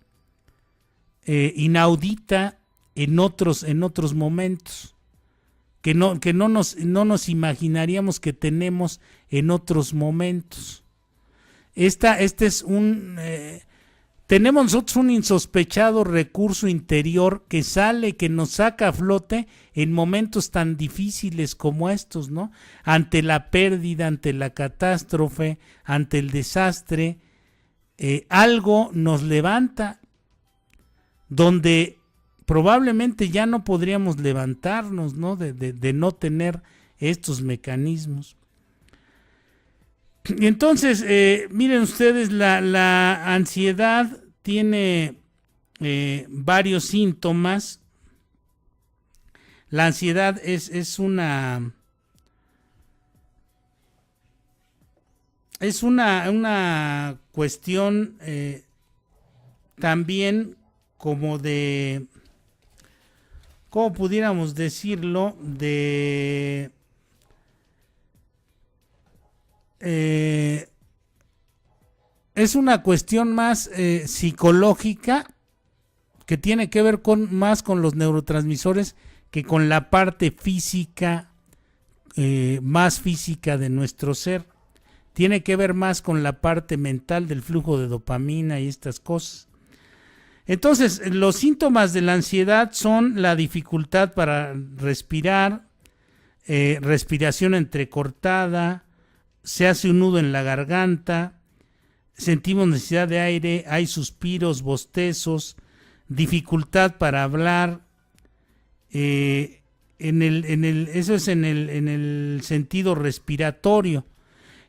Speaker 1: inaudita en otros momentos, que no nos imaginaríamos que tenemos en otros momentos. Tenemos nosotros un insospechado recurso interior que nos saca a flote en momentos tan difíciles como estos, ¿no? Ante la pérdida, ante la catástrofe, ante el desastre, algo nos levanta donde probablemente ya no podríamos levantarnos, ¿no? De no tener estos mecanismos. Y entonces, miren ustedes, la ansiedad tiene varios síntomas. La ansiedad es una cuestión también como de, ¿cómo pudiéramos decirlo? Es una cuestión más psicológica, que tiene que ver más con los neurotransmisores que con la parte física, más física de nuestro ser. Tiene que ver más con la parte mental del flujo de dopamina y estas cosas. Entonces, los síntomas de la ansiedad son la dificultad para respirar, respiración entrecortada, se hace un nudo en la garganta, sentimos necesidad de aire, hay suspiros, bostezos, dificultad para hablar. Eso es en el sentido respiratorio.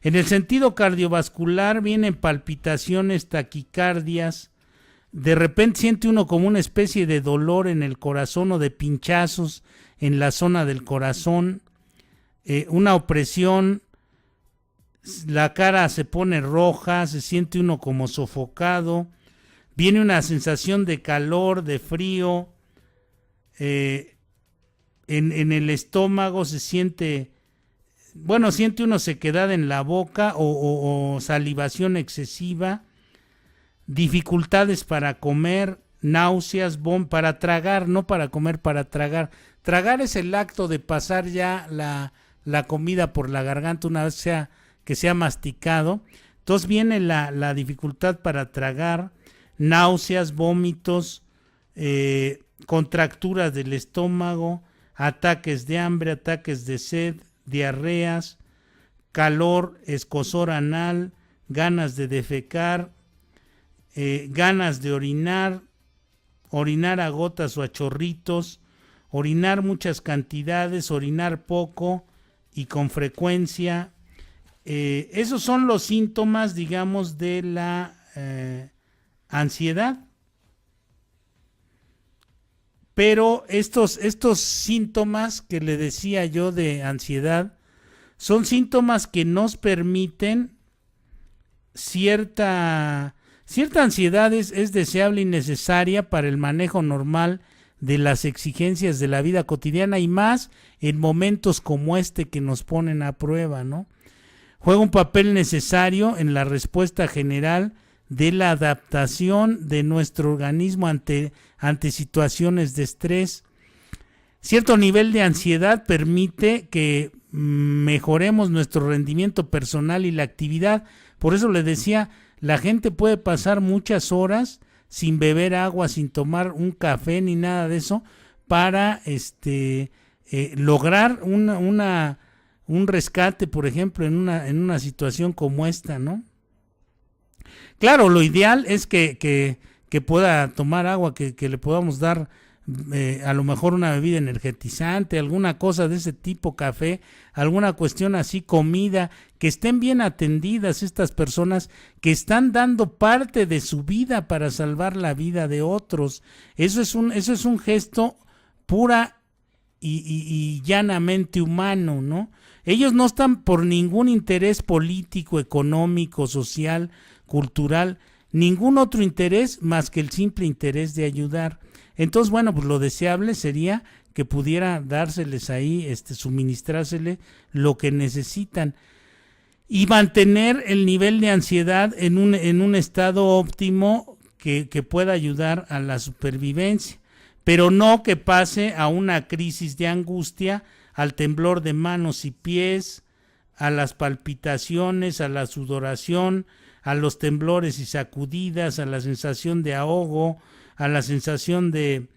Speaker 1: En el sentido cardiovascular vienen palpitaciones, taquicardias. De repente siente uno como una especie de dolor en el corazón o de pinchazos en la zona del corazón, una opresión. La cara se pone roja, se siente uno como sofocado, viene una sensación de calor, de frío, en el estómago siente uno sequedad en la boca o salivación excesiva, dificultades para comer, náuseas, para tragar, no para comer, para tragar. Tragar es el acto de pasar ya la comida por la garganta una vez que sea masticado. Entonces viene la dificultad para tragar, náuseas, vómitos, contracturas del estómago, ataques de hambre, ataques de sed, diarreas, calor, escozor anal, ganas de defecar, ganas de orinar a gotas o a chorritos, orinar muchas cantidades, orinar poco y con frecuencia. Esos son los síntomas, digamos, de la ansiedad. Pero estos síntomas que le decía yo de ansiedad son síntomas que nos permiten cierta ansiedad es deseable y necesaria para el manejo normal de las exigencias de la vida cotidiana y más en momentos como este que nos ponen a prueba, ¿no? Juega un papel necesario en la respuesta general de la adaptación de nuestro organismo ante situaciones de estrés. Cierto nivel de ansiedad permite que mejoremos nuestro rendimiento personal y la actividad. Por eso le decía, la gente puede pasar muchas horas sin beber agua, sin tomar un café ni nada de eso, para lograr un rescate, por ejemplo, en una situación como esta, ¿no? Claro, lo ideal es que pueda tomar agua, que le podamos dar a lo mejor una bebida energetizante, alguna cosa de ese tipo, café, alguna cuestión así, comida, que estén bien atendidas estas personas que están dando parte de su vida para salvar la vida de otros. Eso es un gesto pura y llanamente humano, ¿no? Ellos no están por ningún interés político, económico, social, cultural, ningún otro interés más que el simple interés de ayudar. Entonces, bueno, pues lo deseable sería que pudiera dárseles ahí, suministrársele lo que necesitan y mantener el nivel de ansiedad en un estado óptimo que pueda ayudar a la supervivencia, pero no que pase a una crisis de angustia, al temblor de manos y pies, a las palpitaciones, a la sudoración, a los temblores y sacudidas, a la sensación de ahogo, a la sensación de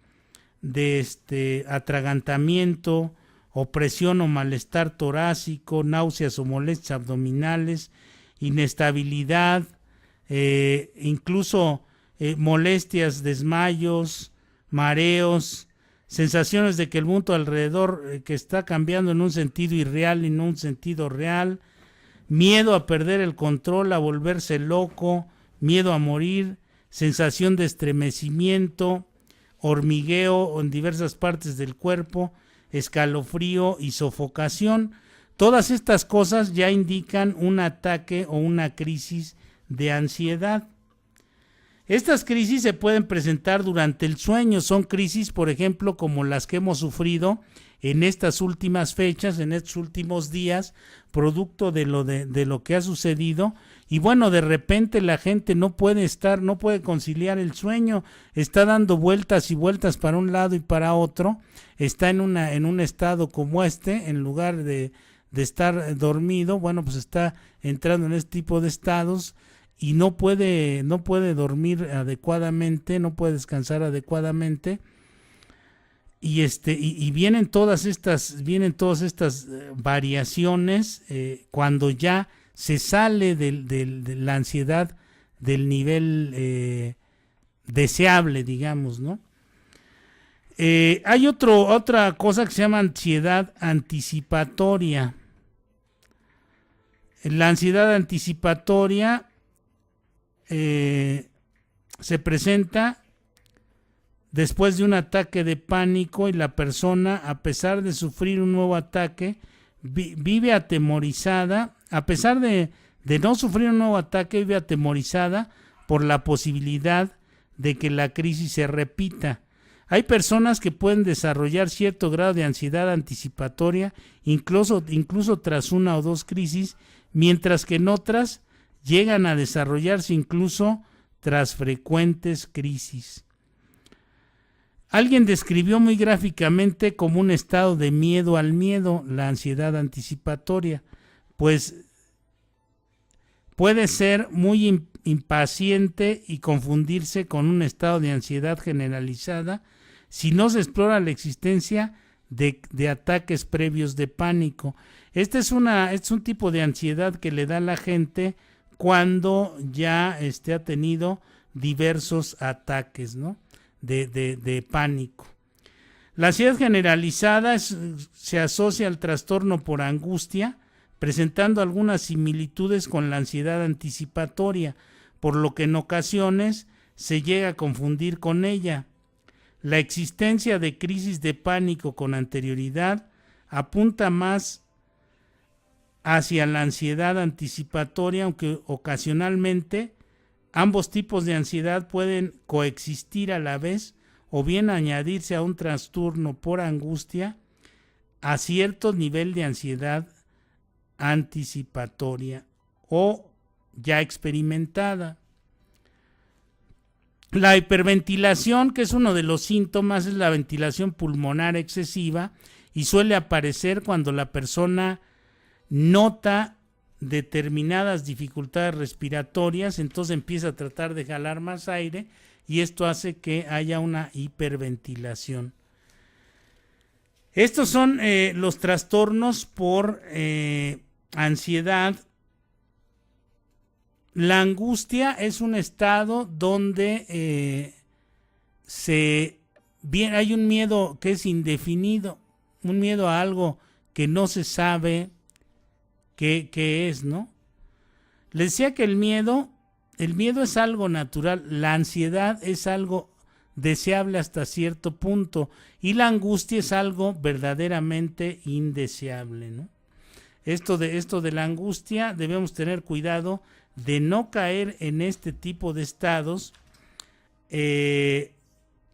Speaker 1: atragantamiento, opresión o malestar torácico, náuseas o molestias abdominales, inestabilidad, incluso molestias, desmayos, mareos, sensaciones de que el mundo alrededor que está cambiando en un sentido irreal y no un sentido real, miedo a perder el control, a volverse loco, miedo a morir, sensación de estremecimiento, hormigueo en diversas partes del cuerpo, escalofrío y sofocación. Todas estas cosas ya indican un ataque o una crisis de ansiedad. Estas crisis se pueden presentar durante el sueño, son crisis, por ejemplo, como las que hemos sufrido en estas últimas fechas, en estos últimos días, producto de lo que ha sucedido. Y bueno, de repente la gente no puede conciliar el sueño, está dando vueltas y vueltas para un lado y para otro, está en un estado como en lugar de estar dormido, bueno, pues está entrando en este tipo de estados y no puede dormir adecuadamente, no puede descansar adecuadamente. Y vienen todas estas variaciones cuando ya se sale de la ansiedad del nivel deseable, digamos, ¿no? Hay otra cosa que se llama ansiedad anticipatoria. La ansiedad anticipatoria se presenta después de un ataque de pánico y la persona, a pesar de sufrir un nuevo ataque, vive atemorizada, a pesar de no sufrir un nuevo ataque, vive atemorizada por la posibilidad de que la crisis se repita. Hay personas que pueden desarrollar cierto grado de ansiedad anticipatoria, incluso tras una o dos crisis, mientras que en otras llegan a desarrollarse incluso tras frecuentes crisis. Alguien describió muy gráficamente como un estado de miedo al miedo, la ansiedad anticipatoria, pues puede ser muy impaciente y confundirse con un estado de ansiedad generalizada si no se explora la existencia de ataques previos de pánico. Este es un tipo de ansiedad que le da a la gente cuando ya ha tenido diversos ataques, ¿no? de pánico. La ansiedad generalizada se asocia al trastorno por angustia, presentando algunas similitudes con la ansiedad anticipatoria, por lo que en ocasiones se llega a confundir con ella. La existencia de crisis de pánico con anterioridad apunta más hacia la ansiedad anticipatoria, aunque ocasionalmente ambos tipos de ansiedad pueden coexistir a la vez o bien añadirse a un trastorno por angustia a cierto nivel de ansiedad anticipatoria o ya experimentada. La hiperventilación, que es uno de los síntomas, es la ventilación pulmonar excesiva y suele aparecer cuando la persona nota determinadas dificultades respiratorias, entonces empieza a tratar de jalar más aire y esto hace que haya una hiperventilación. Estos son los trastornos por ansiedad. La angustia es un estado donde se bien, hay un miedo que es indefinido, un miedo a algo que no se sabe qué es, ¿no? Les decía que el miedo es algo natural, la ansiedad es algo deseable hasta cierto punto y la angustia es algo verdaderamente indeseable, ¿no? Esto de la angustia, debemos tener cuidado de no caer en este tipo de estados,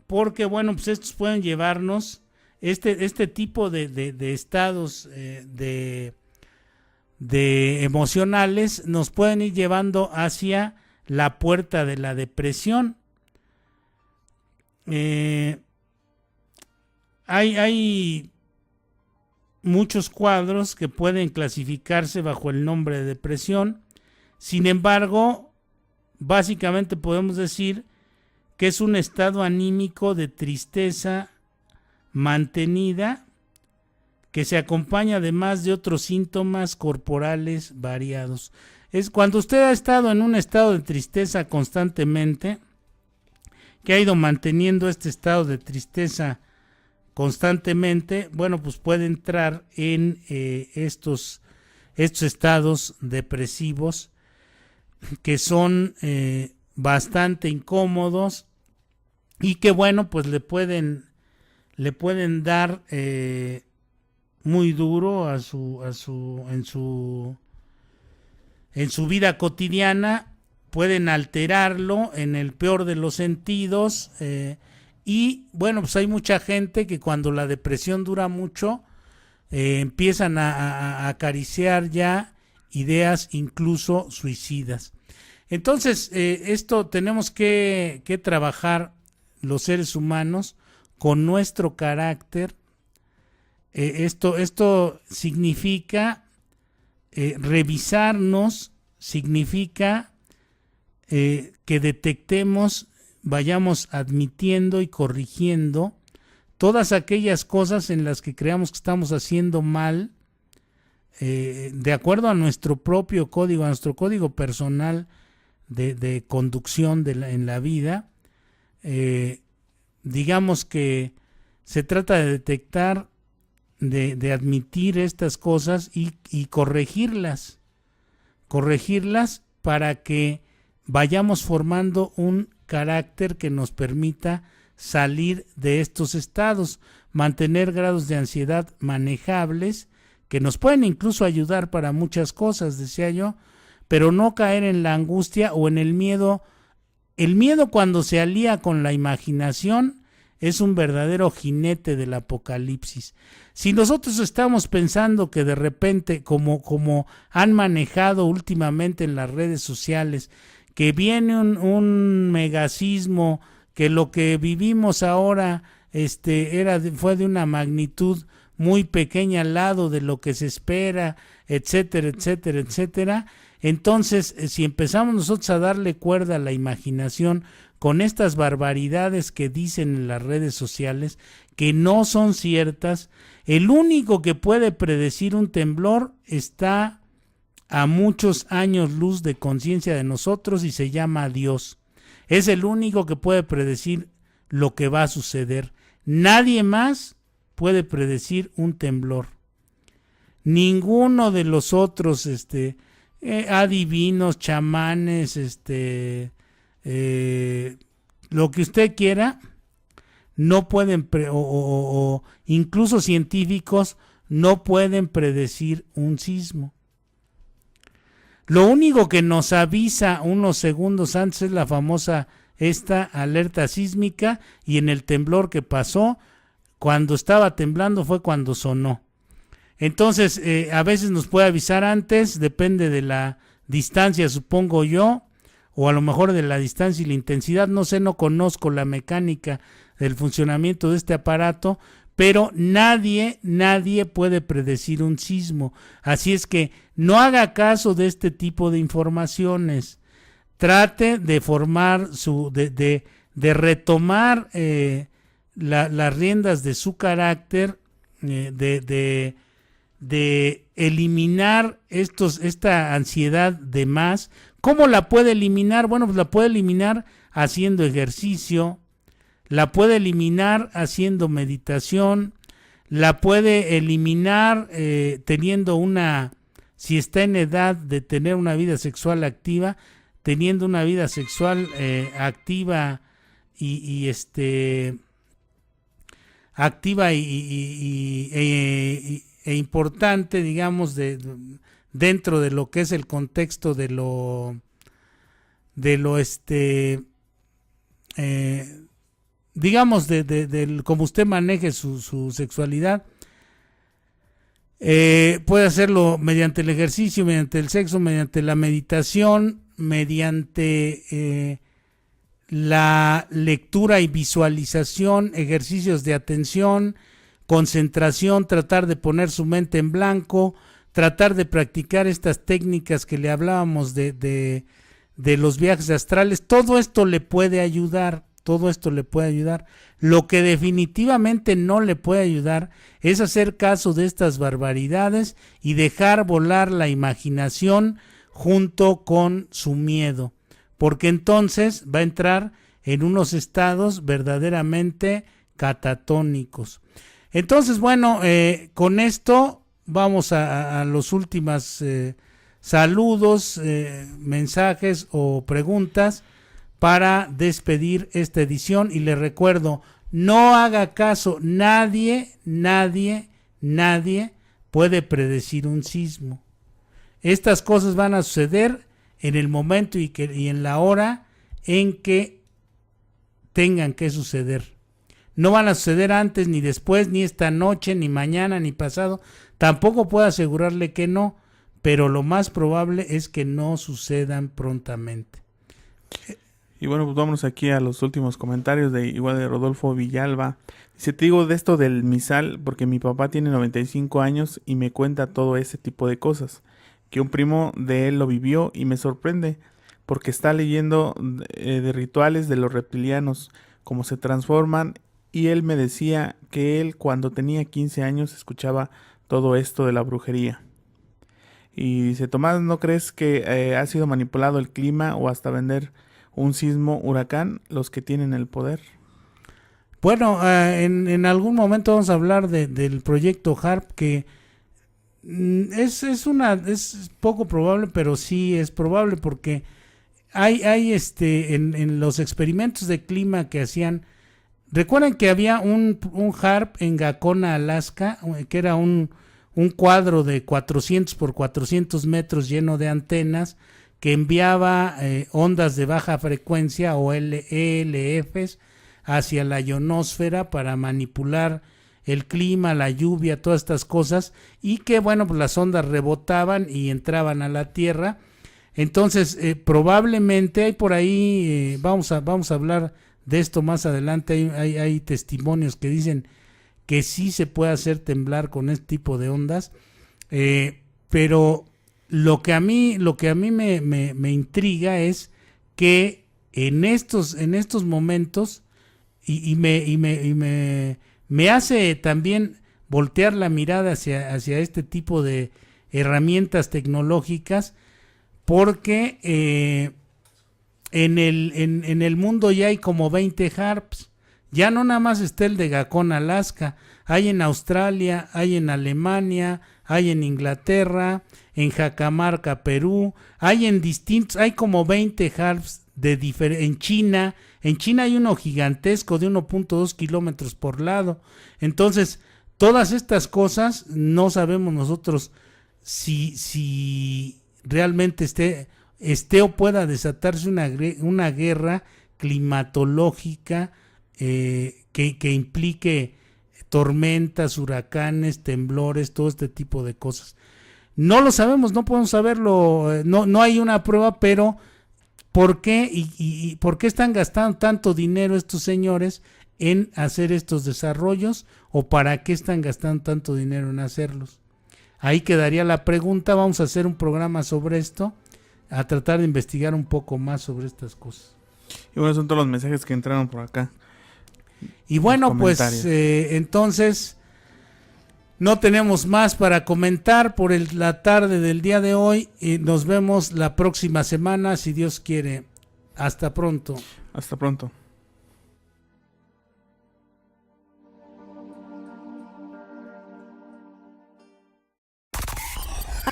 Speaker 1: porque bueno, pues estos pueden llevarnos, este tipo de estados de emocionales nos pueden ir llevando hacia la puerta de la depresión. Hay muchos cuadros que pueden clasificarse bajo el nombre de depresión. Sin embargo, básicamente podemos decir que es un estado anímico de tristeza mantenida que se acompaña además de otros síntomas corporales variados. Es cuando usted ha estado en un estado de tristeza constantemente, que ha ido manteniendo este estado de tristeza constantemente, bueno, pues puede entrar en estos estados depresivos que son bastante incómodos y que bueno, pues le pueden dar muy duro en su vida cotidiana, pueden alterarlo en el peor de los sentidos, y bueno, pues hay mucha gente que cuando la depresión dura mucho empiezan a acariciar ya ideas incluso suicidas. Entonces esto tenemos que trabajar los seres humanos con nuestro carácter. Esto significa revisarnos, significa que detectemos, vayamos admitiendo y corrigiendo todas aquellas cosas en las que creamos que estamos haciendo mal, de acuerdo a nuestro propio código, a nuestro código personal de conducción en la vida. Digamos que se trata de detectar, de admitir estas cosas y corregirlas para que vayamos formando un carácter que nos permita salir de estos estados, mantener grados de ansiedad manejables que nos pueden incluso ayudar para muchas cosas, decía yo, pero no caer en la angustia o en el miedo. El miedo, cuando se alía con la imaginación, es un verdadero jinete del apocalipsis. Si nosotros estamos pensando que de repente, como han manejado últimamente en las redes sociales, que viene un megasismo, que lo que vivimos ahora fue de una magnitud muy pequeña al lado de lo que se espera, etcétera, etcétera, etcétera. Entonces, si empezamos nosotros a darle cuerda a la imaginación con estas barbaridades que dicen en las redes sociales, que no son ciertas, el único que puede predecir un temblor está a muchos años luz de conciencia de nosotros y se llama Dios. Es el único que puede predecir lo que va a suceder. Nadie más puede predecir un temblor. Ninguno de los otros adivinos, chamanes, lo que usted quiera, no pueden, o incluso científicos, no pueden predecir un sismo. Lo único que nos avisa unos segundos antes es la famosa alerta sísmica, y en el temblor que pasó, cuando estaba temblando fue cuando sonó. Entonces, a veces nos puede avisar antes, depende de la distancia, supongo yo, o a lo mejor de la distancia y la intensidad, no sé, no conozco la mecánica del funcionamiento de este aparato, pero nadie puede predecir un sismo. Así es que no haga caso de este tipo de informaciones. Trate de formar de retomar las riendas de su carácter, de eliminar esta ansiedad de más. ¿Cómo la puede eliminar? Bueno, pues la puede eliminar haciendo ejercicio, la puede eliminar haciendo meditación, la puede eliminar teniendo si está en edad de tener una vida sexual activa, teniendo una vida sexual activa activa e importante, digamos, dentro de lo que es el contexto de lo digamos de cómo usted maneje su sexualidad. Puede hacerlo mediante el ejercicio, mediante el sexo, mediante la meditación, mediante la lectura y visualización, ejercicios de atención, concentración, tratar de poner su mente en blanco, tratar de practicar estas técnicas que le hablábamos de los viajes astrales. Todo esto le puede ayudar, Lo que definitivamente no le puede ayudar es hacer caso de estas barbaridades y dejar volar la imaginación junto con su miedo, porque entonces va a entrar en unos estados verdaderamente catatónicos. Entonces, bueno, con esto vamos a los últimos saludos, mensajes o preguntas para despedir esta edición. Y les recuerdo, no haga caso, nadie puede predecir un sismo. Estas cosas van a suceder en el momento y en la hora en que tengan que suceder. No van a suceder antes ni después, ni esta noche, ni mañana, ni pasado. Tampoco puedo asegurarle que no, pero lo más probable es que no sucedan prontamente.
Speaker 2: Y bueno, pues vámonos aquí a los últimos comentarios de Rodolfo Villalba. Dice, te digo de esto del misal porque mi papá tiene 95 años y me cuenta todo ese tipo de cosas. Que un primo de él lo vivió y me sorprende porque está leyendo de rituales de los reptilianos, cómo se transforman, y él me decía que él cuando tenía 15 años escuchaba todo esto de la brujería. Y dice, Tomás, ¿no crees que ha sido manipulado el clima o hasta vender un sismo, huracán, los que tienen el poder?
Speaker 1: Bueno, en algún momento vamos a hablar del proyecto HARP, que es poco probable, pero sí es probable, porque hay en los experimentos de clima que hacían. Recuerden que había un HARP en Gacona, Alaska, que era un cuadro de 400 por 400 metros lleno de antenas que enviaba ondas de baja frecuencia o ELFs hacia la ionosfera para manipular el clima, la lluvia, todas estas cosas, y que bueno, pues las ondas rebotaban y entraban a la Tierra. Entonces probablemente hay por ahí, vamos a hablar de esto más adelante, hay testimonios que dicen que sí se puede hacer temblar con este tipo de ondas, pero lo que a mí me intriga es que en estos momentos y me hace también voltear la mirada hacia este tipo de herramientas tecnológicas, porque en el mundo ya hay como 20 HARPs. Ya no nada más está el de Gacón, Alaska, hay en Australia, hay en Alemania, hay en Inglaterra, en Jacamarca, Perú, hay como 20 HARPs en China. En China hay uno gigantesco de 1.2 kilómetros por lado. Entonces, todas estas cosas no sabemos nosotros si realmente esté o pueda desatarse una guerra climatológica que implique tormentas, huracanes, temblores, todo este tipo de cosas. No lo sabemos, no podemos saberlo, no hay una prueba, pero ¿por qué y por qué están gastando tanto dinero estos señores en hacer estos desarrollos, o para qué están gastando tanto dinero en hacerlos? Ahí quedaría la pregunta. Vamos a hacer un programa sobre esto, a tratar de investigar un poco más sobre estas cosas.
Speaker 2: Y bueno, son todos los mensajes que entraron por acá.
Speaker 1: Y bueno, pues entonces no tenemos más para comentar por la tarde del día de hoy, y nos vemos la próxima semana, si Dios quiere. Hasta pronto.
Speaker 2: Hasta pronto.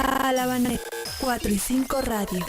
Speaker 3: A la Habanera 4 y 5 Radio.